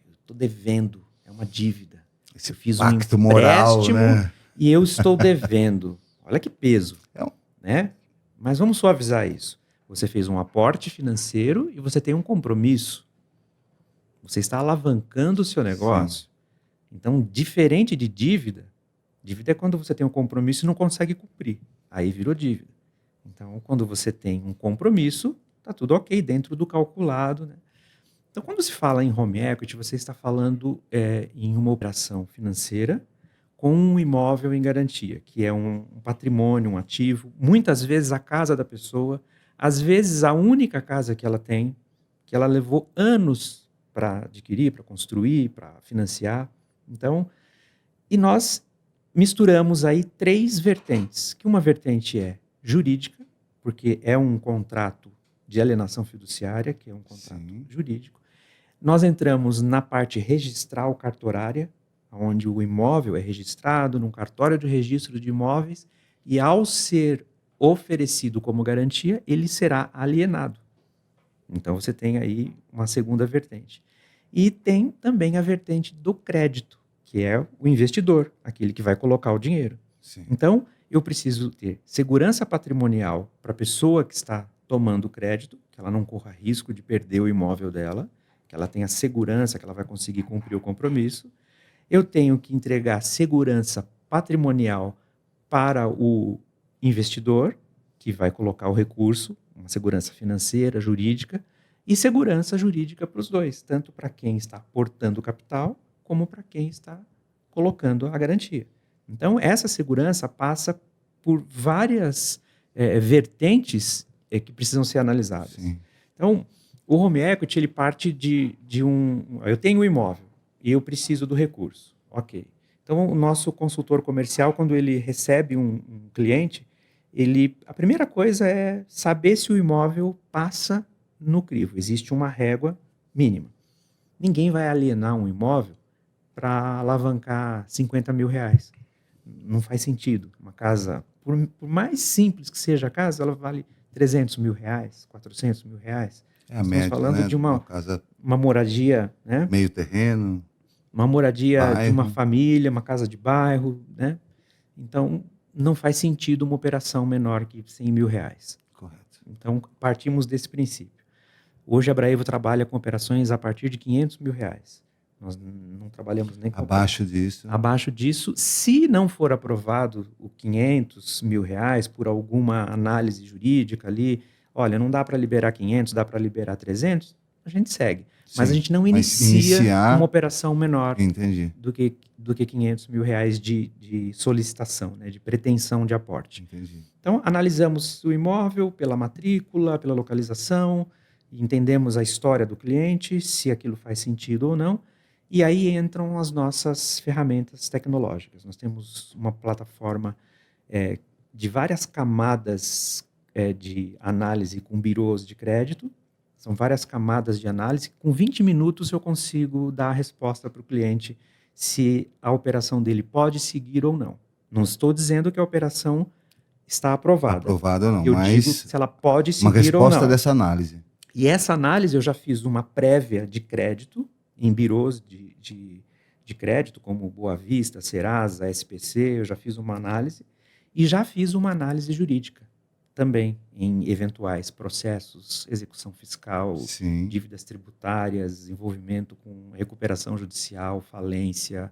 eu estou devendo, é uma dívida. Esse eu fiz pacto um empréstimo moral, né? E eu estou devendo. Olha que peso, né? Mas vamos suavizar isso. Você fez um aporte financeiro e você tem um compromisso. Você está alavancando o seu negócio. Sim. Então, diferente de dívida é quando você tem um compromisso e não consegue cumprir. Aí virou dívida. Então, quando você tem um compromisso, está tudo ok, dentro do calculado. Né? Então, quando se fala em home equity, você está falando em uma operação financeira com um imóvel em garantia, que é um patrimônio, um ativo, muitas vezes a casa da pessoa, às vezes a única casa que ela tem, que ela levou anos para adquirir, para construir, para financiar. Então, e nós misturamos aí 3 vertentes, que uma vertente é jurídica, porque é um contrato de alienação fiduciária, que é um contrato jurídico. Nós entramos na parte registral cartorária, onde o imóvel é registrado num cartório de registro de imóveis e, ao ser oferecido como garantia, ele será alienado. Então, você tem aí uma segunda vertente. E tem também a vertente do crédito, que é o investidor, aquele que vai colocar o dinheiro. Sim. Então, eu preciso ter segurança patrimonial para a pessoa que está tomando crédito, que ela não corra risco de perder o imóvel dela, que ela tenha segurança que ela vai conseguir cumprir o compromisso. Eu tenho que entregar segurança patrimonial para o investidor, que vai colocar o recurso, uma segurança financeira, jurídica, e segurança jurídica para os dois, tanto para quem está aportando o capital, como para quem está colocando a garantia. Então, essa segurança passa por várias vertentes que precisam ser analisadas. Sim. Então, o home equity, ele parte de um... Eu tenho um imóvel e eu preciso do recurso. Ok. Então, o nosso consultor comercial, quando ele recebe um cliente, a primeira coisa é saber se o imóvel passa no crivo. Existe uma régua mínima. Ninguém vai alienar um imóvel para alavancar 50 mil reais. Não faz sentido. Uma casa, por mais simples que seja a casa, ela vale 300 mil reais, 400 mil reais. É a Nós estamos média, falando né? de Uma casa uma moradia, né? meio terreno, Uma moradia de uma bairro. família, uma casa de bairro, né? Então, não faz sentido uma operação menor que 100 mil reais. Correto. Então, partimos desse princípio. Hoje, a Braevo trabalha com operações a partir de 500 mil reais. Nós não trabalhamos nem com... Abaixo disso. Abaixo disso, se não for aprovado o 500 mil reais por alguma análise jurídica ali, olha, não dá para liberar 500, dá para liberar 300, a gente segue. Mas a Sim. gente não Mas inicia iniciar- uma operação menor Entendi. do que 500 mil reais de solicitação, né, de pretensão de aporte. Entendi. Então, analisamos o imóvel pela matrícula, pela localização, entendemos a história do cliente, se aquilo faz sentido ou não, e aí entram as nossas ferramentas tecnológicas. Nós temos uma plataforma de várias camadas de análise com birôs de crédito. São várias camadas de análise. Com 20 minutos eu consigo dar a resposta para o cliente se a operação dele pode seguir ou não. Não estou dizendo que a operação está aprovada. Aprovado ou não, Eu mas digo se ela pode uma seguir ou resposta não. dessa análise. E essa análise eu já fiz uma prévia de crédito em birôs de crédito, como Boa Vista, Serasa, SPC, eu já fiz uma análise. E já fiz uma análise jurídica também, em eventuais processos, execução fiscal, Sim. dívidas tributárias, envolvimento com recuperação judicial, falência,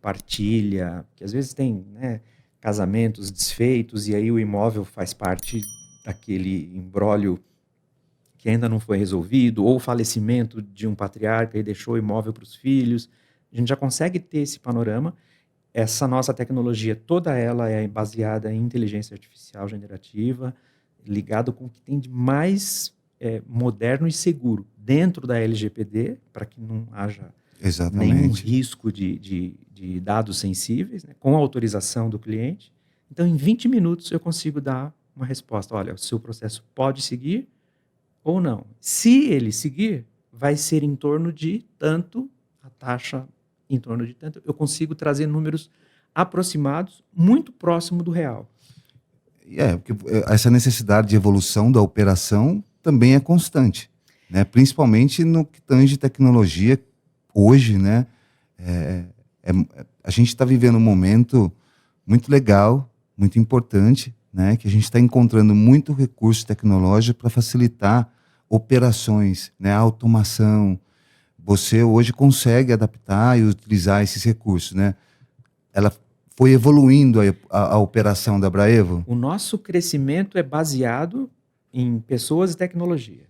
partilha, que às vezes tem, né, casamentos desfeitos e aí o imóvel faz parte daquele imbróglio que ainda não foi resolvido, ou o falecimento de um patriarca e deixou o imóvel para os filhos. A gente já consegue ter esse panorama. Essa nossa tecnologia, toda ela é baseada em inteligência artificial generativa, ligado com o que tem de mais moderno e seguro dentro da LGPD, para que não haja nenhum risco de dados sensíveis, né, com a autorização do cliente. Então, em 20 minutos, eu consigo dar uma resposta. Olha, o seu processo pode seguir ou não. Se ele seguir, vai ser em torno de tanto, a taxa em torno de tanto. Eu consigo trazer números aproximados, muito próximo do real. Porque essa necessidade de evolução da operação também é constante, né? Principalmente no que tange tecnologia. Hoje, né? A gente está vivendo um momento muito legal, muito importante, né? Que a gente está encontrando muito recurso tecnológico para facilitar operações, né? A automação. Você hoje consegue adaptar e utilizar esses recursos, né? Ela foi evoluindo a operação da Braevo? O nosso crescimento é baseado em pessoas e tecnologia.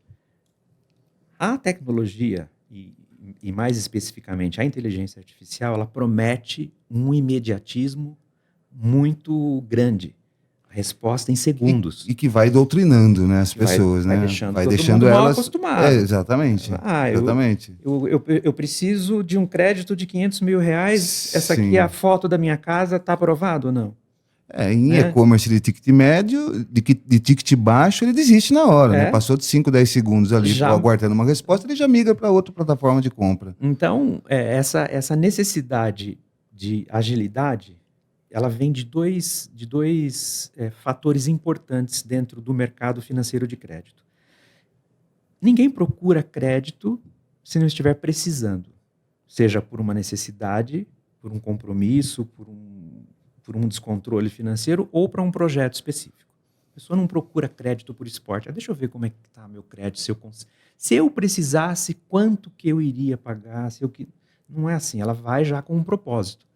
A tecnologia, e mais especificamente a inteligência artificial, ela promete um imediatismo muito grande. Resposta em segundos. E que vai doutrinando, né, as pessoas, vai né? deixando Vai todo deixando mundo mal elas acostumado. Exatamente. Exatamente. Eu preciso de um crédito de 500 mil reais. Essa aqui é a foto da minha casa, está aprovado ou não? Em e-commerce de ticket médio, de ticket baixo, ele desiste na hora, né? Passou de 5, 10 segundos ali aguardando uma resposta, ele já migra para outra plataforma de compra. Então, essa necessidade de agilidade, ela vem de dois fatores importantes dentro do mercado financeiro de crédito. Ninguém procura crédito se não estiver precisando, seja por uma necessidade, por um compromisso, por um descontrole financeiro ou para um projeto específico. A pessoa não procura crédito por esporte. Deixa eu ver como é que está meu crédito, se eu precisasse, quanto que eu iria pagar, não é assim, ela vai já com um propósito.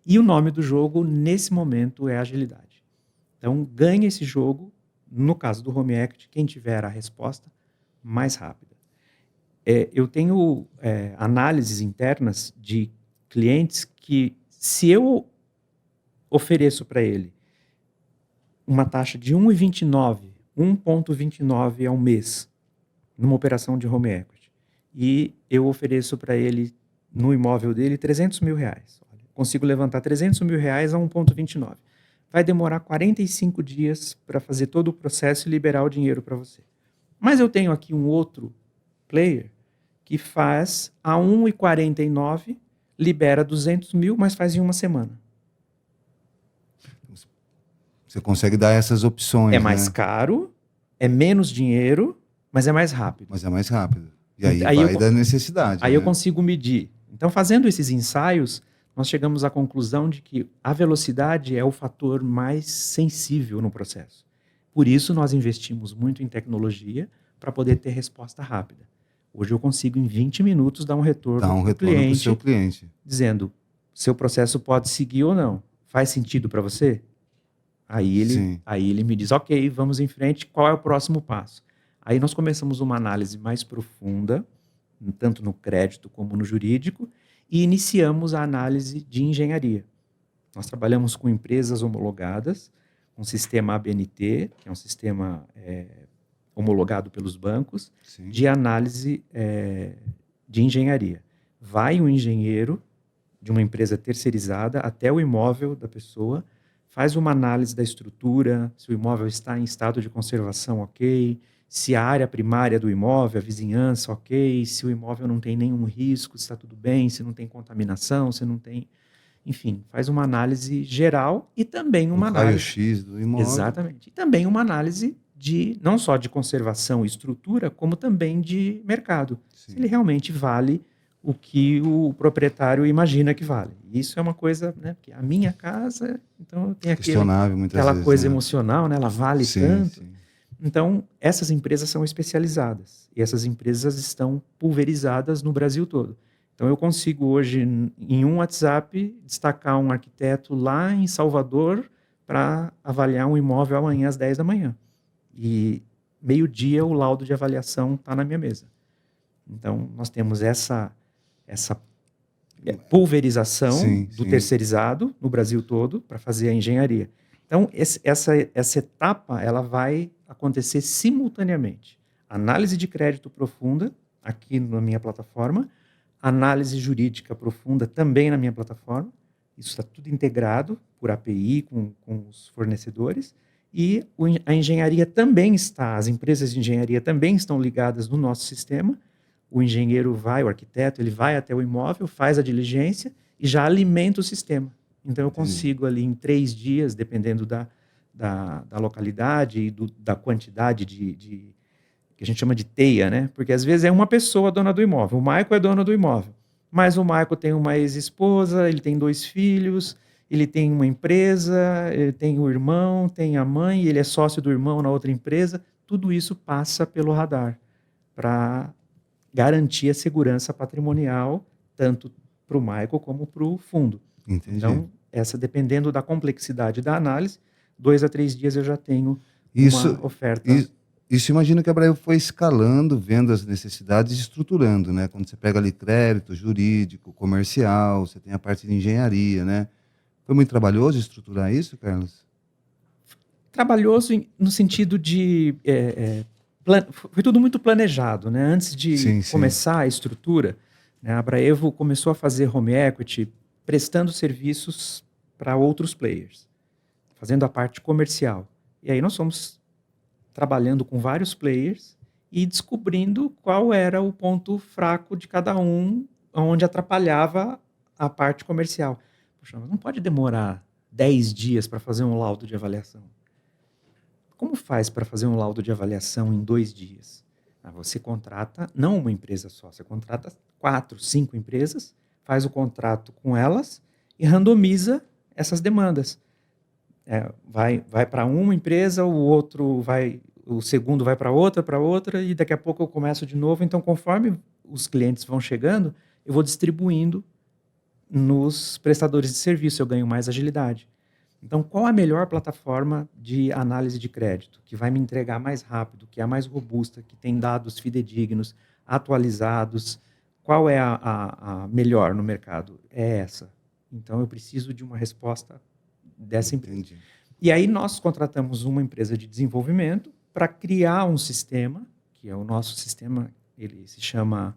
E o nome do jogo, nesse momento, é agilidade. Então, ganha esse jogo, no caso do Home Equity, quem tiver a resposta mais rápida. Eu tenho análises internas de clientes que, se eu ofereço para ele uma taxa de 1,29 1,29 ao mês numa operação de home equity. E eu ofereço para ele, no imóvel dele, R$300 mil. Consigo levantar R$300 mil a 1,29. Vai demorar 45 dias para fazer todo o processo e liberar o dinheiro para você. Mas eu tenho aqui um outro player que faz a 1,49, libera 200 mil, mas faz em uma semana. Você consegue dar essas opções, É mais né? caro, é menos dinheiro, mas é mais rápido. Mas é mais rápido. E aí, Aí vai eu- da necessidade, Aí né? eu consigo medir. Então, fazendo esses ensaios, nós chegamos à conclusão de que a velocidade é o fator mais sensível no processo. Por isso, nós investimos muito em tecnologia para poder ter resposta rápida. Hoje eu consigo, em 20 minutos, dar um Dá retorno um para o retorno para o seu cliente, cliente. dizendo, seu processo pode seguir ou não. Faz sentido para você? Sim. Aí ele me diz, ok, vamos em frente, qual é o próximo passo? Aí nós começamos uma análise mais profunda, tanto no crédito como no jurídico, e iniciamos a análise de engenharia. Nós trabalhamos com empresas homologadas, um sistema ABNT, que é um sistema homologado pelos bancos, Sim. de análise de engenharia. Vai um engenheiro de uma empresa terceirizada até o imóvel da pessoa, faz uma análise da estrutura, se o imóvel está em estado de conservação, ok, se a área primária do imóvel, a vizinhança, ok, se o imóvel não tem nenhum risco, se está tudo bem, se não tem contaminação, se não tem... Enfim, faz uma análise geral e também O uma análise... raio-x do imóvel. Exatamente. E também uma análise não só de conservação e estrutura, como também de mercado. Sim. Se ele realmente vale o que o proprietário imagina que vale. Isso é uma coisa, né? Porque a minha casa, então tem Questionável muitas aquela vezes, coisa né? emocional, né? Ela vale Sim, tanto. sim. Então, essas empresas são especializadas. E essas empresas estão pulverizadas no Brasil todo. Então, eu consigo hoje, em um WhatsApp, destacar um arquiteto lá em Salvador para avaliar um imóvel amanhã às 10 da manhã. E meio-dia o laudo de avaliação está na minha mesa. Então, nós temos essa pulverização Sim, do sim. terceirizado no Brasil todo para fazer a engenharia. Então, essa etapa ela vai acontecer simultaneamente. Análise de crédito profunda, aqui na minha plataforma, análise jurídica profunda também na minha plataforma. Isso está tudo integrado por API com os fornecedores. E a engenharia também está, as empresas de engenharia também estão ligadas no nosso sistema. O engenheiro vai, o arquiteto, ele vai até o imóvel, faz a diligência e já alimenta o sistema. Então, eu consigo ali em 3 dias, dependendo da localidade e da quantidade que a gente chama de teia, né? Porque às vezes é uma pessoa dona do imóvel. O Maico é dono do imóvel. Mas o Maico tem uma ex-esposa, ele tem 2 filhos, ele tem uma empresa, ele tem o irmão, tem a mãe, ele é sócio do irmão na outra empresa. Tudo isso passa pelo radar para garantir a segurança patrimonial, tanto para o Maico como para o fundo. Entendi. Então, dependendo da complexidade da análise, 2 a 3 dias eu já tenho Isso, uma oferta. isso imagino que a Braille foi escalando, vendo as necessidades e estruturando, né? Quando você pega ali crédito, jurídico, comercial, você tem a parte de engenharia, né? Foi muito trabalhoso estruturar isso, Carlos? Trabalhoso no sentido de... foi tudo muito planejado, né? Antes de Sim, começar a estrutura, né, a Braevo começou a fazer home equity prestando serviços para outros players, fazendo a parte comercial. E aí nós fomos trabalhando com vários players e descobrindo qual era o ponto fraco de cada um, onde atrapalhava a parte comercial. Poxa, mas não pode demorar 10 dias para fazer um laudo de avaliação. Como faz para fazer um laudo de avaliação em 2 dias? Você contrata, não uma empresa só, você contrata 4, 5 empresas, faz o contrato com elas e randomiza essas demandas. Vai para uma empresa, o segundo vai para outra, e daqui a pouco eu começo de novo. Então, conforme os clientes vão chegando, eu vou distribuindo nos prestadores de serviço, eu ganho mais agilidade. Então, qual a melhor plataforma de análise de crédito, que vai me entregar mais rápido, que é a mais robusta, que tem dados fidedignos, atualizados? Qual é a melhor no mercado? É essa. Então, eu preciso de uma resposta dessa empresa. Entendi. E aí nós contratamos uma empresa de desenvolvimento para criar um sistema, que é o nosso sistema, ele se chama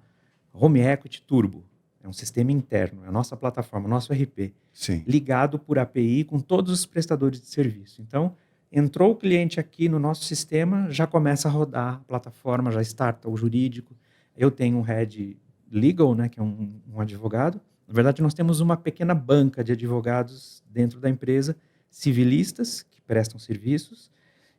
Home Equity Turbo. É um sistema interno, é a nossa plataforma, o nosso RP, Sim. ligado por API com todos os prestadores de serviço. Então, entrou o cliente aqui no nosso sistema, já começa a rodar a plataforma, já starta o jurídico. Eu tenho um head legal, né, que é um advogado. Na verdade, nós temos uma pequena banca de advogados dentro da empresa, civilistas, que prestam serviços,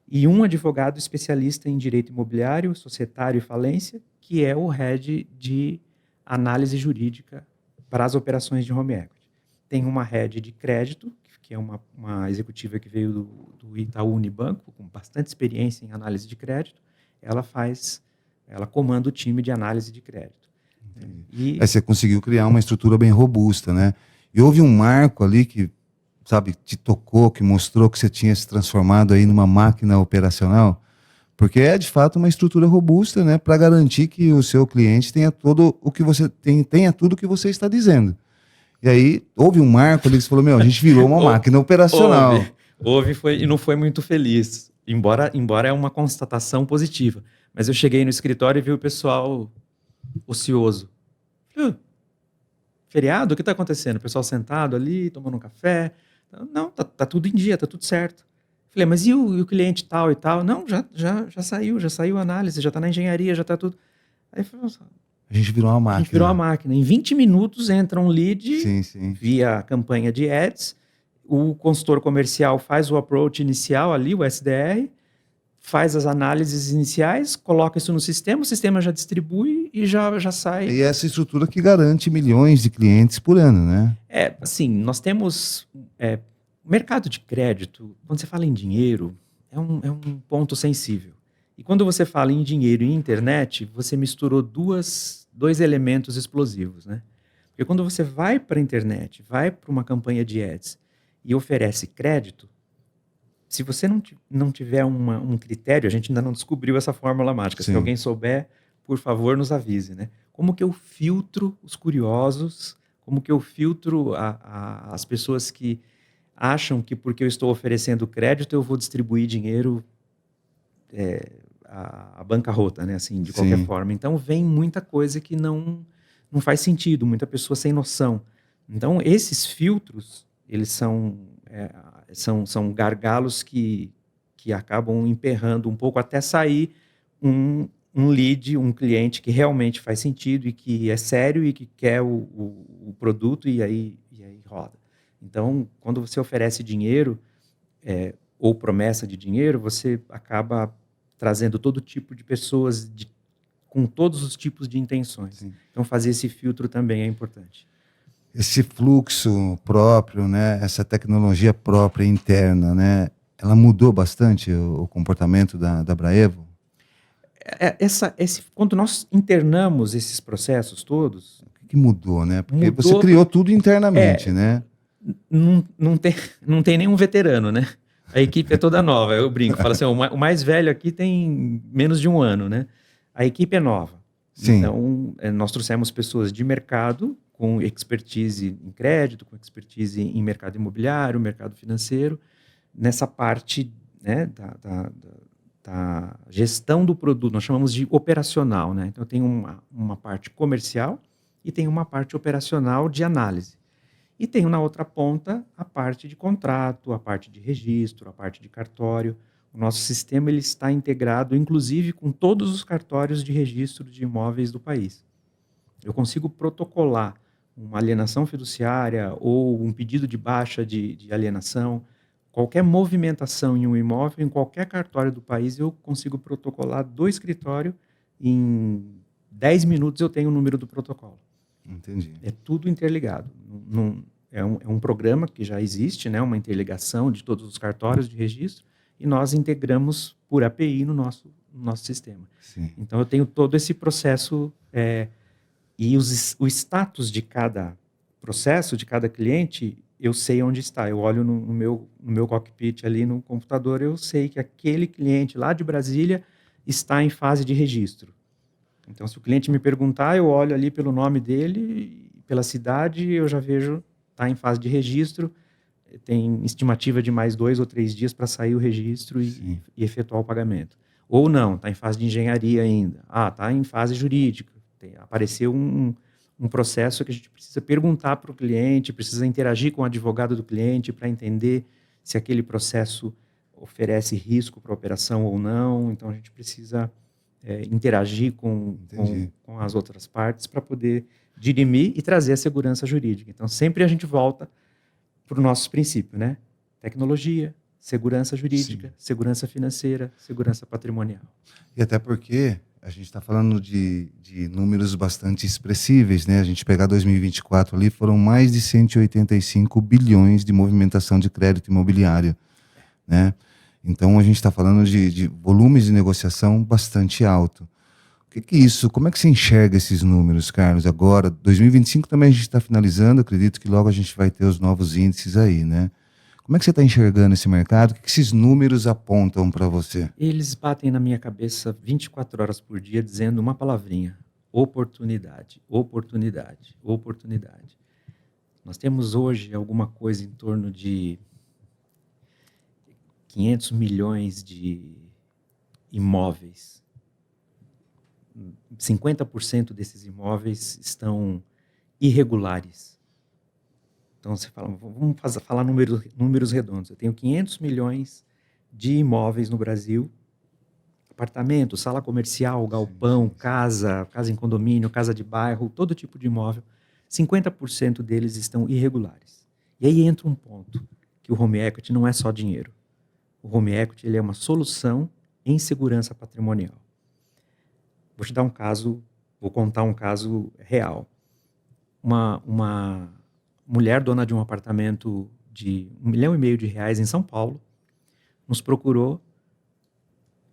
e um advogado especialista em direito imobiliário, societário e falência, que é o head de análise jurídica para as operações de home equity. Tem uma head de crédito, que é uma executiva que veio do Itaú Unibanco, com bastante experiência em análise de crédito. Ela comanda o time de análise de crédito. Aí você conseguiu criar uma estrutura bem robusta, né? E houve um marco ali que, sabe, te tocou, que mostrou que você tinha se transformado aí numa máquina operacional? Porque é, de fato, uma estrutura robusta, né? Para garantir que o seu cliente tenha todo o que você tenha tudo o que você está dizendo. E aí, houve um marco ali que você falou, a gente virou uma máquina operacional. E não foi muito feliz, embora é uma constatação positiva. Mas eu cheguei no escritório e vi o pessoal ocioso. Feriado? O que está acontecendo? O pessoal sentado ali, tomando um café. Não, tá tudo em dia, tá tudo certo. Falei, mas e o cliente tal e tal? Não, já saiu a análise, já está na engenharia, já está tudo. Aí falei, a gente virou uma máquina. A gente virou uma máquina. Em 20 minutos entra um lead sim. via campanha de ads, o consultor comercial faz o approach inicial ali, o SDR, faz as análises iniciais, coloca isso no sistema, o sistema já distribui e já sai. E essa estrutura que garante milhões de clientes por ano, né? Assim, nós temos... O mercado de crédito, quando você fala em dinheiro, é um ponto sensível. E quando você fala em dinheiro e internet, você misturou dois elementos explosivos, né? Porque quando você vai para a internet, vai para uma campanha de ads e oferece crédito, se você não tiver um critério, a gente ainda não descobriu essa fórmula mágica. Sim. Se alguém souber, por favor, nos avise, né? Como que eu filtro os curiosos? Como que eu filtro as pessoas que acham que porque eu estou oferecendo crédito eu vou distribuir dinheiro a bancarrota, né? Assim, de qualquer forma. Então vem muita coisa que não faz sentido, muita pessoa sem noção. Então esses filtros, eles são gargalos que acabam emperrando um pouco até sair um lead, um cliente que realmente faz sentido e que é sério e que quer o produto e aí roda. Então, quando você oferece dinheiro ou promessa de dinheiro, você acaba trazendo todo tipo de pessoas com todos os tipos de intenções. Sim. Então, fazer esse filtro também é importante. Esse fluxo próprio, né? Essa tecnologia própria interna, né? Ela mudou bastante o comportamento da Braevo? Quando nós internamos esses processos todos... O que mudou, né? Porque você criou tudo internamente, né? Não tem nenhum veterano, né? A equipe é toda nova, eu brinco. Falo assim, o mais velho aqui tem menos de 1 ano, né? A equipe é nova. Sim. Então, nós trouxemos pessoas de mercado, com expertise em crédito, com expertise em mercado imobiliário, mercado financeiro, nessa parte, né, da gestão do produto, nós chamamos de operacional, né? Então, tem uma parte comercial e tem uma parte operacional de análise. E tem na outra ponta a parte de contrato, a parte de registro, a parte de cartório. O nosso sistema ele está integrado, inclusive, com todos os cartórios de registro de imóveis do país. Eu consigo protocolar uma alienação fiduciária ou um pedido de baixa de alienação, qualquer movimentação em um imóvel, em qualquer cartório do país, eu consigo protocolar do escritório. Em 10 minutos eu tenho o número do protocolo. Entendi. É tudo interligado. É um programa que já existe, né, uma interligação de todos os cartórios de registro, e nós integramos por API no nosso sistema. Sim. Então, eu tenho todo esse processo e o status de cada processo, de cada cliente, eu sei onde está. Eu olho no meu cockpit ali no computador, eu sei que aquele cliente lá de Brasília está em fase de registro. Então, se o cliente me perguntar, eu olho ali pelo nome dele, pela cidade, eu já vejo, está em fase de registro, tem estimativa de mais 2 ou 3 dias para sair o registro e efetuar o pagamento. Ou não, está em fase de engenharia ainda. Está em fase jurídica. Apareceu um processo que a gente precisa perguntar para o cliente, precisa interagir com o advogado do cliente para entender se aquele processo oferece risco para a operação ou não. Então, a gente precisa interagir com as outras partes para poder dirimir e trazer a segurança jurídica. Então, sempre a gente volta para o nosso princípio, né? Tecnologia, segurança jurídica, segurança financeira, segurança patrimonial. E até porque a gente está falando de números bastante expressíveis, né? A gente pegar 2024 ali, foram mais de 185 bilhões de movimentação de crédito imobiliário, né? Então a gente está falando de volumes de negociação bastante alto. Como é que você enxerga esses números, Carlos? Agora, 2025 também a gente está finalizando, acredito que logo a gente vai ter os novos índices aí, né? Como é que você está enxergando esse mercado? O que esses números apontam para você? Eles batem na minha cabeça 24 horas por dia dizendo uma palavrinha: oportunidade, oportunidade, oportunidade. Nós temos hoje alguma coisa em torno de 500 milhões de imóveis. 50% desses imóveis estão irregulares. Então, você fala, vamos falar números redondos. Eu tenho 500 milhões de imóveis no Brasil, apartamento, sala comercial, galpão, casa em condomínio, casa de bairro, todo tipo de imóvel. 50% deles estão irregulares. E aí entra um ponto, que o home equity não é só dinheiro. O home equity ele é uma solução em segurança patrimonial. Vou contar um caso real. Uma mulher dona de um apartamento de R$1,5 milhão em São Paulo nos procurou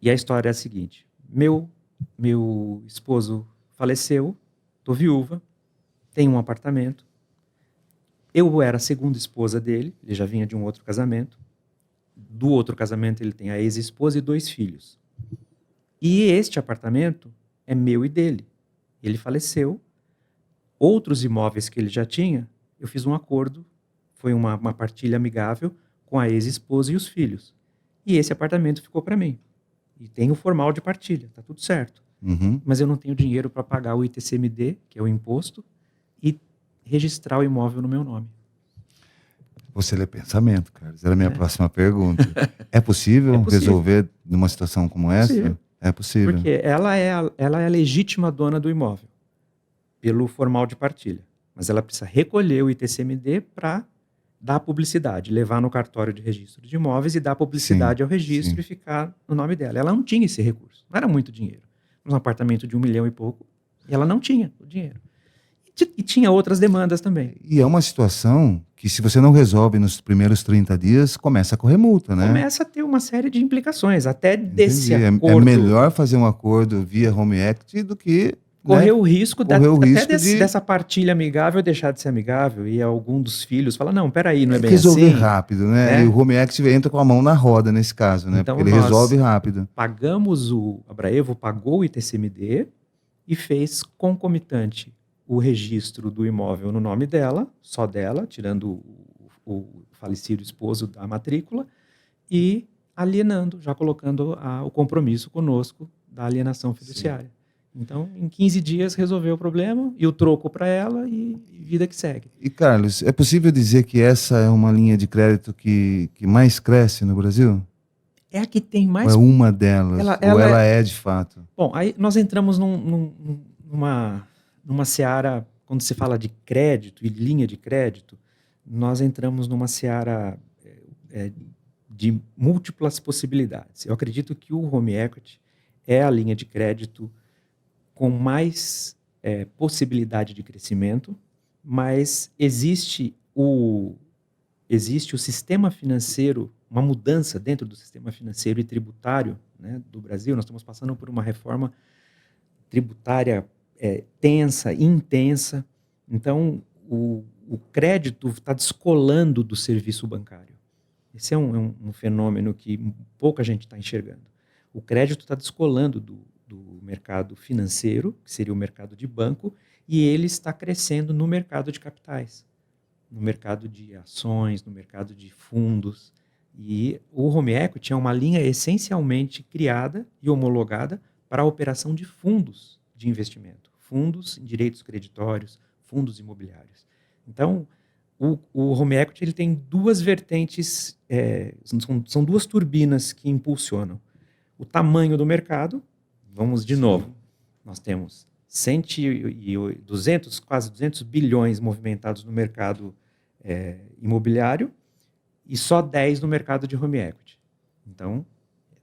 e a história é a seguinte: meu esposo faleceu, estou viúva, tenho um apartamento, eu era a segunda esposa dele, ele já vinha de um outro casamento, do outro casamento ele tem a ex-esposa e 2 filhos. E este apartamento é meu e dele. Ele faleceu, outros imóveis que ele já tinha, eu fiz um acordo, foi uma partilha amigável com a ex-esposa e os filhos. E esse apartamento ficou para mim. E tem o formal de partilha, está tudo certo. Uhum. Mas eu não tenho dinheiro para pagar o ITCMD, que é o imposto, e registrar o imóvel no meu nome. Você lê pensamento, Carlos. Era a minha próxima pergunta. É possível resolver numa situação como essa? É possível. Porque ela é a legítima dona do imóvel, pelo formal de partilha. Mas ela precisa recolher o ITCMD para dar publicidade, levar no cartório de registro de imóveis e dar publicidade ao registro e ficar no nome dela. Ela não tinha esse recurso, não era muito dinheiro. Um apartamento de 1 milhão e pouco, e ela não tinha o dinheiro. E tinha outras demandas também. E é uma situação que, se você não resolve nos primeiros 30 dias, começa a correr multa, né? Começa a ter uma série de implicações, até desse acordo. É melhor fazer um acordo via home equity do que correr o risco dessa partilha amigável deixar de ser amigável e algum dos filhos fala, não, peraí, não é bem resolver assim. rápido, né? E o home equity entra com a mão na roda nesse caso, né? Então, porque ele resolve rápido. A Braevo pagou o ITCMD e fez concomitante o registro do imóvel no nome dela, só dela, tirando o falecido esposo da matrícula, e alienando, já colocando o compromisso conosco da alienação fiduciária. Então, em 15 dias resolveu o problema e o troco para ela e vida que segue. E, Carlos, é possível dizer que essa é uma linha de crédito que mais cresce no Brasil? É a que tem mais... Ou é uma delas? Ou ela é de fato? Bom, aí nós entramos numa seara, quando se fala de crédito e linha de crédito, nós entramos numa seara de múltiplas possibilidades. Eu acredito que o home equity é a linha de crédito com mais possibilidade de crescimento, mas existe o sistema financeiro, uma mudança dentro do sistema financeiro e tributário, né, do Brasil. Nós estamos passando por uma reforma tributária tensa, intensa. Então, o crédito está descolando do serviço bancário. Esse é um fenômeno que pouca gente está enxergando. O crédito está descolando do mercado financeiro, que seria o mercado de banco, e ele está crescendo no mercado de capitais, no mercado de ações, no mercado de fundos. E o Home Equity é uma linha essencialmente criada e homologada para a operação de fundos de investimento, fundos em direitos creditórios, fundos imobiliários. Então, o Home Equity ele tem duas vertentes, são duas turbinas que impulsionam. O tamanho do mercado, vamos de novo, nós temos 200, quase 200 bilhões movimentados no mercado imobiliário e só 10 no mercado de Home Equity. Então,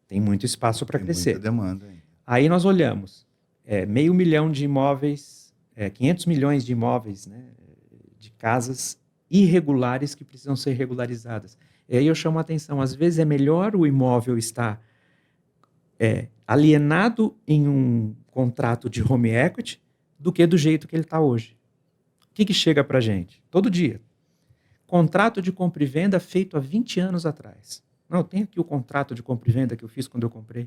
tem muito espaço para crescer. Muita demanda. Aí nós olhamos 500 milhões de imóveis, 500 milhões de imóveis, né, de casas irregulares que precisam ser regularizadas. E aí eu chamo a atenção, às vezes é melhor o imóvel estar alienado em um contrato de home equity do que do jeito que ele está hoje. O que chega para a gente? Todo dia. Contrato de compra e venda feito há 20 anos atrás. Não, tem aqui o contrato de compra e venda que eu fiz quando eu comprei.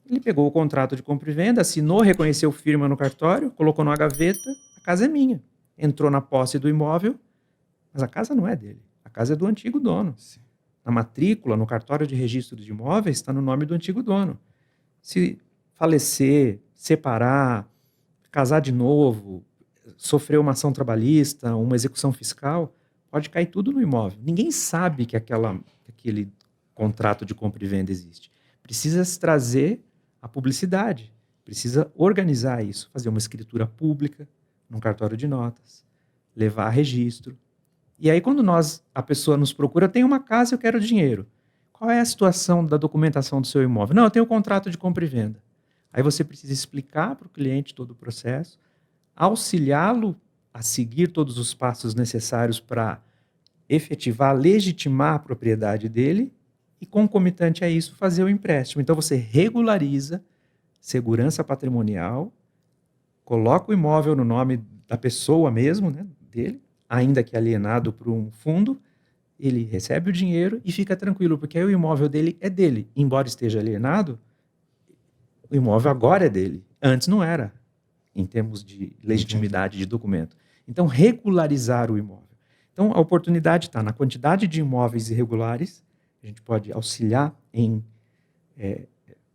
Ele pegou o contrato de compra e venda, assinou, reconheceu firma no cartório, colocou numa gaveta, a casa é minha. Entrou na posse do imóvel, mas a casa não é dele. A casa é do antigo dono. Sim. Na matrícula, no cartório de registro de imóveis, está no nome do antigo dono. Se falecer, separar, casar de novo, sofrer uma ação trabalhista, uma execução fiscal, pode cair tudo no imóvel. Ninguém sabe que aquele contrato de compra e venda existe. Precisa se trazer a publicidade, precisa organizar isso, fazer uma escritura pública num cartório de notas, levar a registro. E aí, quando a pessoa nos procura, eu tenho uma casa e eu quero dinheiro. Qual é a situação da documentação do seu imóvel? Não, eu tenho um contrato de compra e venda. Aí você precisa explicar para o cliente todo o processo, auxiliá-lo a seguir todos os passos necessários para efetivar, legitimar a propriedade dele e, concomitante a isso, fazer o empréstimo. Então, você regulariza segurança patrimonial, coloca o imóvel no nome da pessoa mesmo, né, dele, ainda que alienado por um fundo, ele recebe o dinheiro e fica tranquilo, porque aí o imóvel dele é dele. Embora esteja alienado, o imóvel agora é dele. Antes não era, em termos de legitimidade de documento. Então, regularizar o imóvel. Então, a oportunidade está na quantidade de imóveis irregulares, a gente pode auxiliar em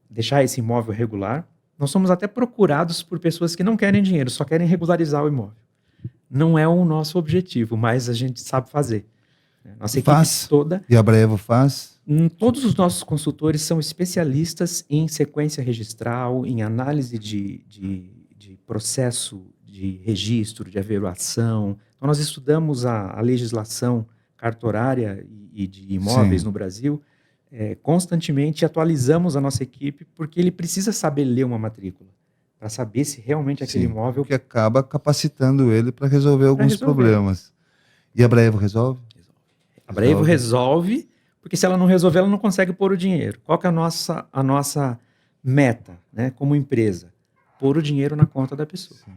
deixar esse imóvel regular. Nós somos até procurados por pessoas que não querem dinheiro, só querem regularizar o imóvel. Não é o nosso objetivo, mas a gente sabe fazer. Nossa equipe toda... E a Braevo faz? Todos os nossos consultores são especialistas em sequência registral, em análise de processo de registro, de averiguação. Então, nós estudamos a legislação cartorária e de imóveis no Brasil constantemente, atualizamos a nossa equipe, porque ele precisa saber ler uma matrícula, para saber se realmente aquele imóvel... que acaba capacitando ele para resolver alguns problemas. E a Braevo resolve? A Braevo resolve, porque se ela não resolver, ela não consegue pôr o dinheiro. Qual que é a nossa meta, né, como empresa? Pôr o dinheiro na conta da pessoa. Sim.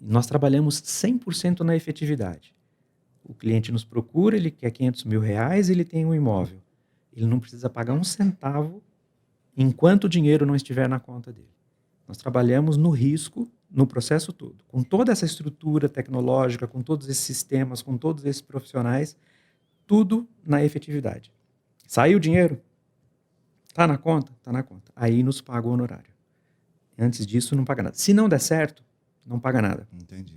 Nós trabalhamos 100% na efetividade. O cliente nos procura, ele quer 500 mil reais, ele tem um imóvel. Ele não precisa pagar um centavo enquanto o dinheiro não estiver na conta dele. Nós trabalhamos no risco, no processo todo. Com toda essa estrutura tecnológica, com todos esses sistemas, com todos esses profissionais, tudo na efetividade. Saiu o dinheiro? Está na conta? Está na conta. Aí nos paga o honorário. Antes disso, não paga nada. Se não der certo, não paga nada. Entendi.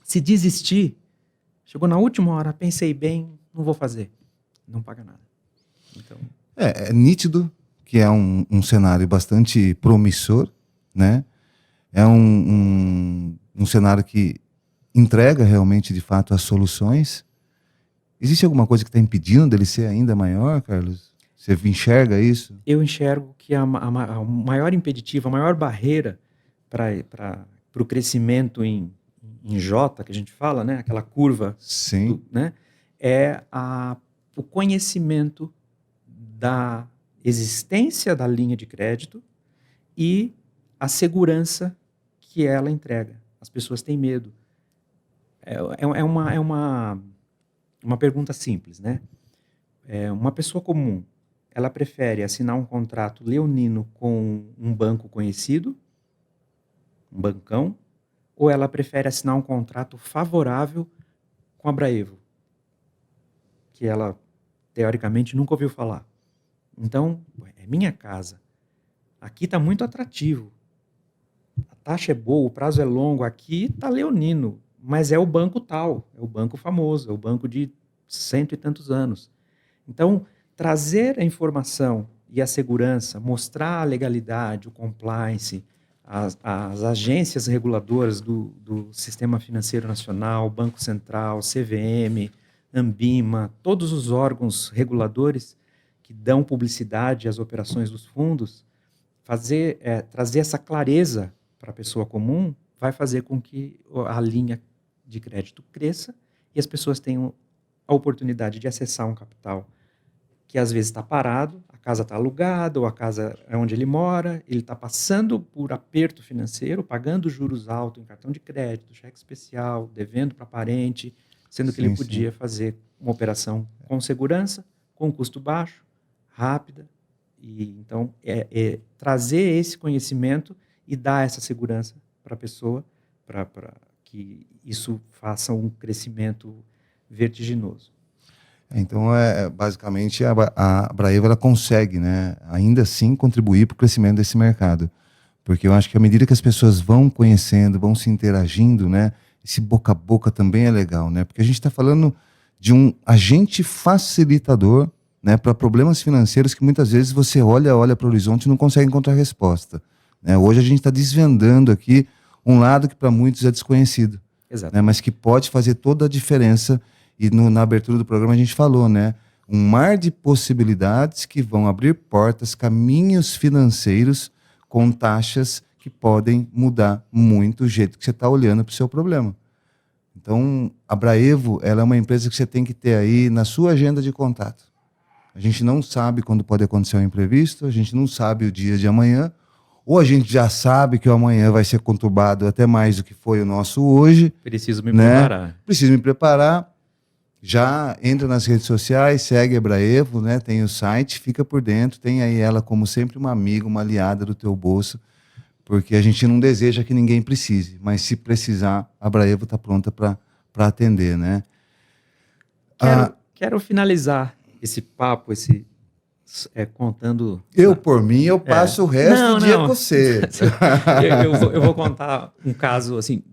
Se desistir, chegou na última hora, pensei bem, não vou fazer. Não paga nada. Então... É nítido que é um cenário bastante promissor, né? É um cenário que entrega realmente, de fato, as soluções. Existe alguma coisa que está impedindo dele ser ainda maior, Carlos? Você enxerga isso? Eu enxergo que a maior impeditivo, a maior barreira para o crescimento em J, que a gente fala, né? Aquela curva, sim, né? É o conhecimento da existência da linha de crédito e a segurança que ela entrega. As pessoas têm medo. É uma pergunta simples, né? Uma pessoa comum, ela prefere assinar um contrato leonino com um banco conhecido, um bancão, ou ela prefere assinar um contrato favorável com a Braevo, que ela teoricamente nunca ouviu falar. Então, é minha casa. Aqui está muito atrativo. A taxa é boa, o prazo é longo. Aqui está leonino, mas é o banco tal, é o banco famoso, é o banco de 100 e tantos anos. Então, trazer a informação e a segurança, mostrar a legalidade, o compliance, as agências reguladoras do Sistema Financeiro Nacional, Banco Central, CVM, Anbima, todos os órgãos reguladores que dão publicidade às operações dos fundos, trazer essa clareza para a pessoa comum vai fazer com que a linha de crédito cresça e as pessoas tenham a oportunidade de acessar um capital que às vezes está parado, a casa está alugada, ou a casa é onde ele mora, ele está passando por aperto financeiro, pagando juros altos em cartão de crédito, cheque especial, devendo para parente, sendo que ele podia fazer uma operação com segurança, com custo baixo, rápida. E, então, trazer esse conhecimento e dar essa segurança para a pessoa, para que isso faça um crescimento vertiginoso. Então, basicamente, a Abraevo ela consegue, né, ainda assim contribuir para o crescimento desse mercado. Porque eu acho que à medida que as pessoas vão conhecendo, vão se interagindo, né, esse boca a boca também é legal, né? Porque a gente está falando de um agente facilitador, né, para problemas financeiros que muitas vezes você olha para o horizonte e não consegue encontrar resposta. Né? Hoje a gente está desvendando aqui um lado que para muitos é desconhecido, né, mas que pode fazer toda a diferença. E na abertura do programa a gente falou, né? Um mar de possibilidades que vão abrir portas, caminhos financeiros com taxas que podem mudar muito o jeito que você está olhando para o seu problema. Então, a Abraevo, ela é uma empresa que você tem que ter aí na sua agenda de contato. A gente não sabe quando pode acontecer um imprevisto, a gente não sabe o dia de amanhã, ou a gente já sabe que o amanhã vai ser conturbado até mais do que foi o nosso hoje. Preciso me preparar. Preciso me preparar. Já entra nas redes sociais, segue a Abraevo, né? Tem o site, fica por dentro, tem aí ela como sempre uma amiga, uma aliada do teu bolso, porque a gente não deseja que ninguém precise, mas se precisar, a Abraevo está pronta para atender, né? Quero finalizar esse papo, contando... Por mim, eu passo o resto do dia com você. eu vou contar um caso, assim,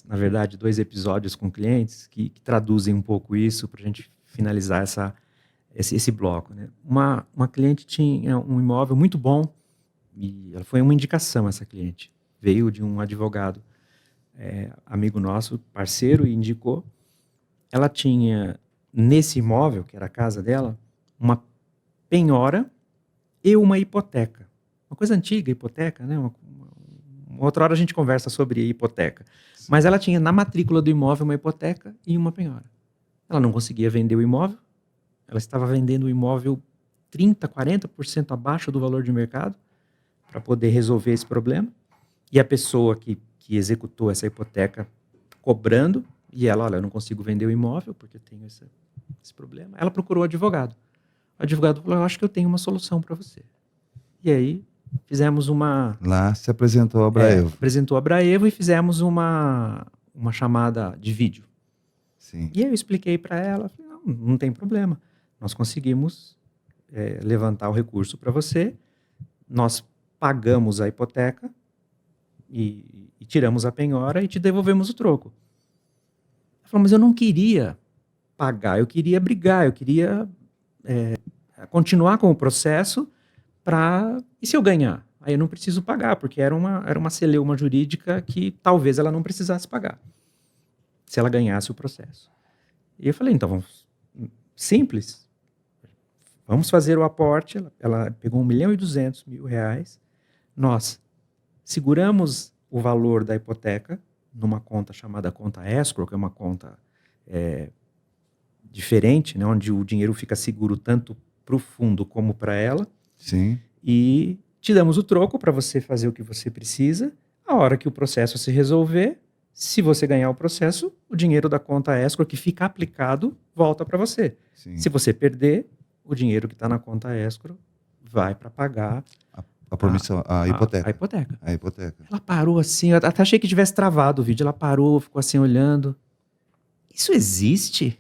na verdade, dois episódios com clientes que traduzem um pouco isso para a gente finalizar esse bloco. Né? Uma cliente tinha um imóvel muito bom e ela foi uma indicação, essa cliente. Veio de um advogado, amigo nosso, parceiro, e indicou. Ela tinha, nesse imóvel, que era a casa dela, uma penhora e uma hipoteca. Uma coisa antiga, hipoteca, né? Uma outra hora a gente conversa sobre hipoteca. Mas ela tinha na matrícula do imóvel uma hipoteca e uma penhora. Ela não conseguia vender o imóvel, ela estava vendendo o imóvel 30%, 40% abaixo do valor de mercado para poder resolver esse problema. E a pessoa que executou essa hipoteca cobrando, e ela, olha, eu não consigo vender o imóvel porque eu tenho esse problema. Ela procurou o advogado. O advogado falou, eu acho que eu tenho uma solução para você. E aí, fizemos Lá se apresentou a Abraevo. Apresentou a Abraevo e fizemos uma chamada de vídeo. Sim. E aí eu expliquei para ela, falei, não tem problema. Nós conseguimos levantar o recurso para você, nós pagamos a hipoteca e tiramos a penhora e te devolvemos o troco. Ela falou, mas eu não queria pagar, eu queria brigar, eu queria... continuar com o processo e se eu ganhar? Aí eu não preciso pagar, porque era uma celeuma jurídica que talvez ela não precisasse pagar, se ela ganhasse o processo. E eu falei, então, simples, vamos fazer o aporte. Ela pegou R$1.200.000, nós seguramos o valor da hipoteca numa conta chamada conta escrow, que é uma conta... diferente, né, onde o dinheiro fica seguro tanto para o fundo como para ela. Sim. E te damos o troco para você fazer o que você precisa. A hora que o processo se resolver, se você ganhar o processo, o dinheiro da conta escrow que fica aplicado volta para você. Sim. Se você perder, o dinheiro que está na conta escrow vai para pagar a promissão, a hipoteca. A hipoteca. A hipoteca. Ela parou assim, eu até achei que tivesse travado o vídeo. Ela parou, ficou assim olhando. Isso existe?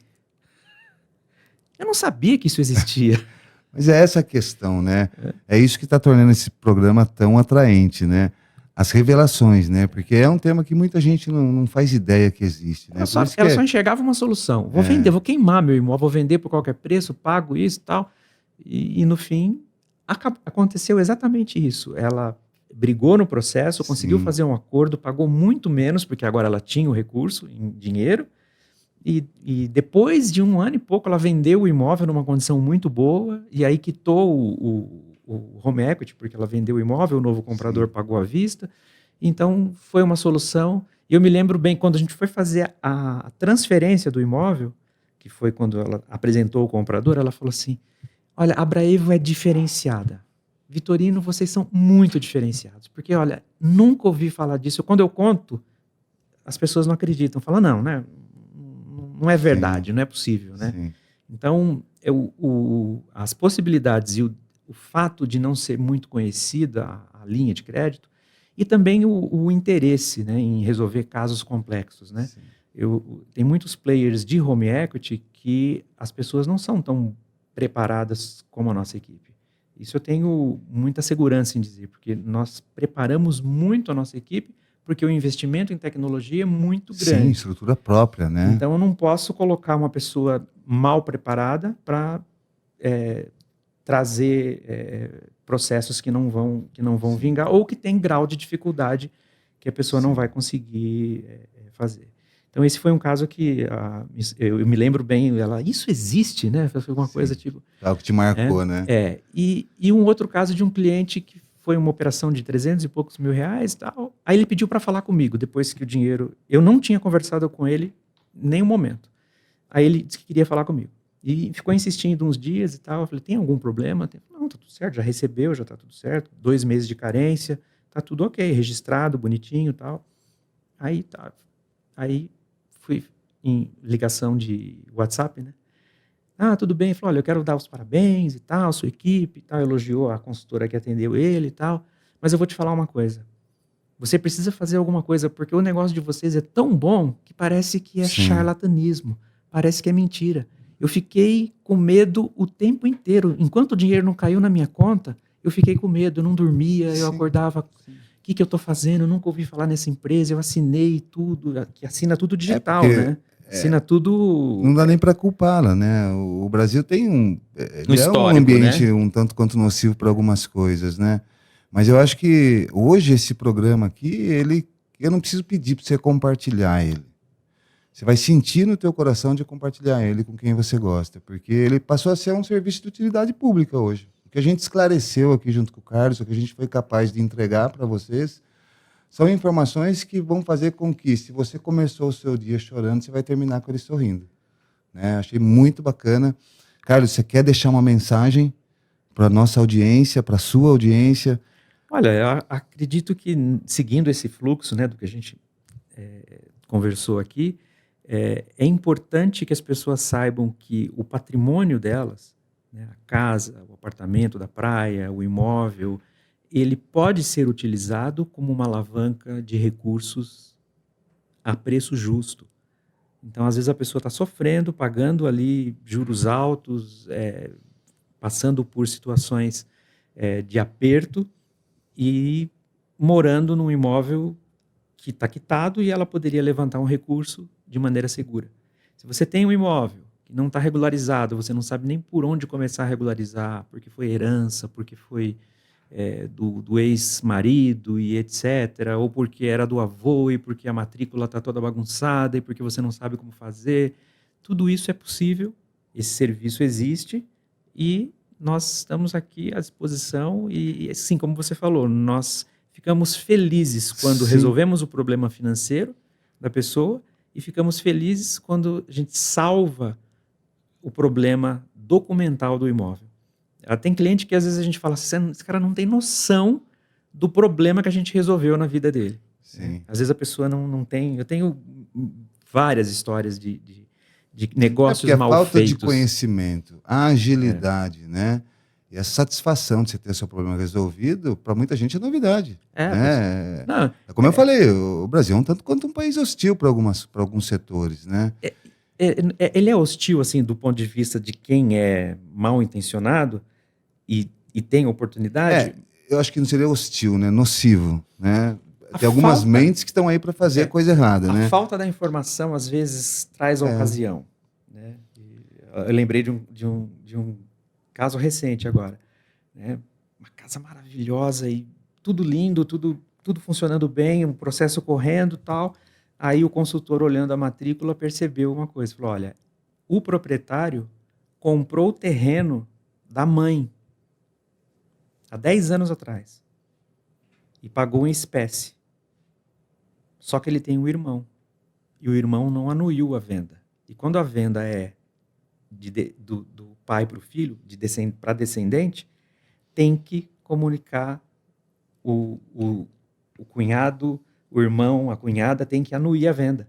Eu não sabia que isso existia. Mas é essa a questão, né? É isso que está tornando esse programa tão atraente, né? As revelações, né? Porque é um tema que muita gente não faz ideia que existe, né? Por isso que Ela só enxergava uma solução. Vou vender, vou queimar meu imóvel, vou vender por qualquer preço, pago isso e tal. E no fim, aconteceu exatamente isso. Ela brigou no processo, conseguiu fazer um acordo, pagou muito menos, porque agora ela tinha o recurso em dinheiro. E depois de 1 ano e pouco, ela vendeu o imóvel numa condição muito boa, e aí quitou o home equity, porque ela vendeu o imóvel, o novo comprador pagou à vista. Então, foi uma solução. E eu me lembro bem, quando a gente foi fazer a transferência do imóvel, que foi quando ela apresentou o comprador, ela falou assim, olha, a Braevo é diferenciada. Vitorino, vocês são muito diferenciados. Porque, olha, nunca ouvi falar disso. Quando eu conto, as pessoas não acreditam. Falam, não, né? Não é verdade, não é possível, né? Sim. Então, as possibilidades e o fato de não ser muito conhecida a linha de crédito e também o interesse, né, em resolver casos complexos, né? Tem muitos players de home equity que as pessoas não são tão preparadas como a nossa equipe. Isso eu tenho muita segurança em dizer, porque nós preparamos muito a nossa equipe, porque o investimento em tecnologia é muito grande. Sim, estrutura própria, né? Então, eu não posso colocar uma pessoa mal preparada para trazer processos que não vão vingar ou que tem grau de dificuldade que a pessoa não vai conseguir fazer. Então, esse foi um caso que eu me lembro bem, isso existe, né? Foi uma coisa tipo... Algo que te marcou, né? E um outro caso de um cliente que foi uma operação de 300 e poucos mil reais e tal. Aí ele pediu para falar comigo, depois que o dinheiro... Eu não tinha conversado com ele em nenhum momento. Aí ele disse que queria falar comigo. E ficou insistindo uns dias e tal. Eu falei, tem algum problema? Não, tá tudo certo, já recebeu, já tá tudo certo. 2 meses de carência, tá tudo ok, registrado, bonitinho e tal. Aí tá. Aí fui em ligação de WhatsApp, né? Ah, tudo bem. Ele falou, olha, eu quero dar os parabéns e tal, sua equipe e tal. Elogiou a consultora que atendeu ele e tal. Mas eu vou te falar uma coisa. Você precisa fazer alguma coisa, porque o negócio de vocês é tão bom que parece que é charlatanismo. Parece que é mentira. Eu fiquei com medo o tempo inteiro. Enquanto o dinheiro não caiu na minha conta, eu fiquei com medo. Eu não dormia, eu acordava... O que eu estou fazendo? Eu nunca ouvi falar nessa empresa. Eu assinei tudo. Que assina tudo digital, né? Assina tudo... Não dá nem para culpá-la, né? O Brasil tem um histórico, ambiente, né? um tanto quanto nocivo para algumas coisas, né? Mas eu acho que hoje esse programa aqui, eu não preciso pedir para você compartilhar ele. Você vai sentir no teu coração de compartilhar ele com quem você gosta, porque ele passou a ser um serviço de utilidade pública hoje. O que a gente esclareceu aqui junto com o Carlos, o que a gente foi capaz de entregar para vocês, são informações que vão fazer com que, se você começou o seu dia chorando, você vai terminar com ele sorrindo. Né? Achei muito bacana. Carlos, você quer deixar uma mensagem para a nossa audiência, para a sua audiência? Olha, eu acredito que, seguindo esse fluxo, né, do que a gente conversou aqui, é importante que as pessoas saibam que o patrimônio delas, né, a casa, o apartamento da praia, o imóvel, ele pode ser utilizado como uma alavanca de recursos a preço justo. Então, às vezes, a pessoa está sofrendo, pagando ali juros altos, passando por situações de aperto e morando num imóvel que está quitado e ela poderia levantar um recurso de maneira segura. Se você tem um imóvel que não está regularizado, você não sabe nem por onde começar a regularizar, porque foi herança, porque foi do ex-marido e etc., ou porque era do avô e porque a matrícula está toda bagunçada e porque você não sabe como fazer. Tudo isso é possível, esse serviço existe e nós estamos aqui à disposição e, assim como você falou, nós ficamos felizes quando resolvemos o problema financeiro da pessoa e ficamos felizes quando a gente salva o problema documental do imóvel. Tem cliente que às vezes a gente fala assim, esse cara não tem noção do problema que a gente resolveu na vida dele. Sim. Às vezes a pessoa não tem... Eu tenho várias histórias de negócios mal feitos. A falta de conhecimento, a agilidade, né? E a satisfação de você ter seu problema resolvido, para muita gente é novidade. Como eu falei, o Brasil é um tanto quanto um país hostil para alguns setores, né? Ele é hostil, assim, do ponto de vista de quem é mal intencionado e tem oportunidade? Eu acho que não seria hostil, né? Nocivo, né? A Tem algumas falta- mentes que estão aí para fazer a coisa errada, A né? falta da informação, às vezes, traz a ocasião. Né? Eu lembrei de um caso recente agora. Né? Uma casa maravilhosa e tudo lindo, tudo funcionando bem, um processo correndo e tal. Aí o consultor, olhando a matrícula, percebeu uma coisa. Falou, olha, o proprietário comprou o terreno da mãe há 10 anos atrás e pagou em espécie. Só que ele tem um irmão. E o irmão não anuiu a venda. E quando a venda é do pai para o filho, para descendente, tem que comunicar o cunhado, o irmão, a cunhada, tem que anuir a venda.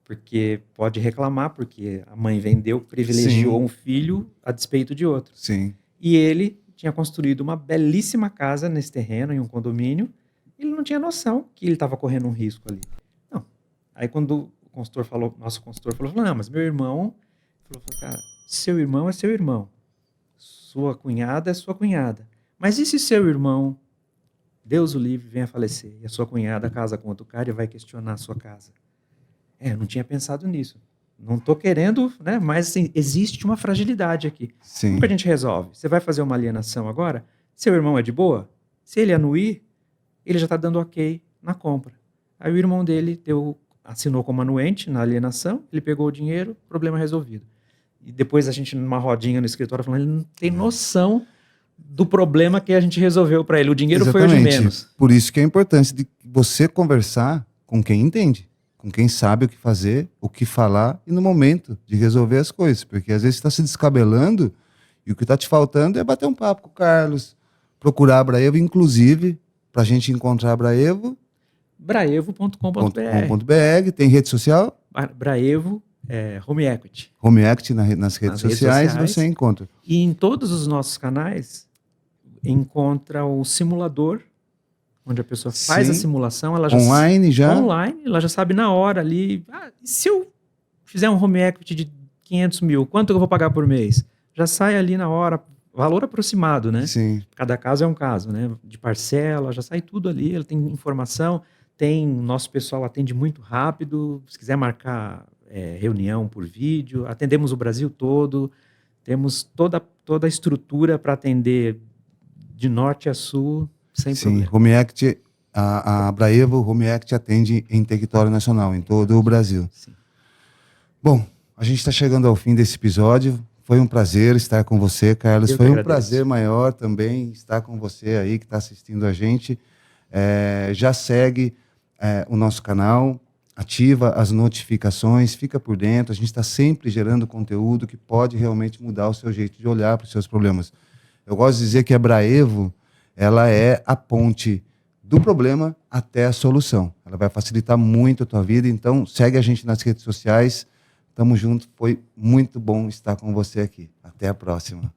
Porque pode reclamar, porque a mãe vendeu, privilegiou Sim. um filho a despeito de outro. Sim. E ele tinha construído uma belíssima casa nesse terreno, em um condomínio, e ele não tinha noção que ele estava correndo um risco ali. Não. Aí quando o consultor falou, nosso consultor falou, não, mas meu irmão, falou, cara, seu irmão é seu irmão, sua cunhada é sua cunhada. Mas e se seu irmão, Deus o livre, vem a falecer, e a sua cunhada casa com outro cara e vai questionar a sua casa? Eu não tinha pensado nisso. Não estou querendo, né? Mas assim, existe uma fragilidade aqui. Sim. Como que a gente resolve? Você vai fazer uma alienação agora? Seu irmão é de boa? Se ele anuir, ele já está dando ok na compra. Aí o irmão dele assinou como anuente na alienação, ele pegou o dinheiro, problema resolvido. E depois a gente, numa rodinha no escritório, falando, ele não tem noção do problema que a gente resolveu para ele. O dinheiro foi o de menos. Por isso que é importante de você conversar com quem entende, com quem sabe o que fazer, o que falar e no momento de resolver as coisas. Porque às vezes você está se descabelando e o que está te faltando é bater um papo com o Carlos, procurar a Braevo, inclusive, para a gente encontrar a Braevo. Braevo.com.br. Tem rede social? Braevo Home Equity. Home Equity nas redes sociais você encontra. E em todos os nossos canais encontra o simulador, onde a pessoa faz a simulação, ela já online, ela já sabe na hora ali, se eu fizer um home equity de 500 mil, quanto eu vou pagar por mês? Já sai ali na hora, valor aproximado, né? Sim. Cada caso é um caso, né? De parcela, já sai tudo ali, ela tem informação, nosso pessoal atende muito rápido, se quiser marcar reunião por vídeo, atendemos o Brasil todo, temos toda a estrutura para atender de norte a sul, sem problema. Home Equity, a Braevo Home Equity atende em território nacional, em todo o Brasil. Sim. Bom, a gente está chegando ao fim desse episódio. Foi um prazer estar com você, Carlos. Foi um prazer maior também estar com você aí que está assistindo a gente. Já segue o nosso canal, ativa as notificações, fica por dentro. A gente está sempre gerando conteúdo que pode realmente mudar o seu jeito de olhar para os seus problemas. Eu gosto de dizer que a Braevo, ela é a ponte do problema até a solução. Ela vai facilitar muito a tua vida, então segue a gente nas redes sociais. Tamo junto, foi muito bom estar com você aqui. Até a próxima.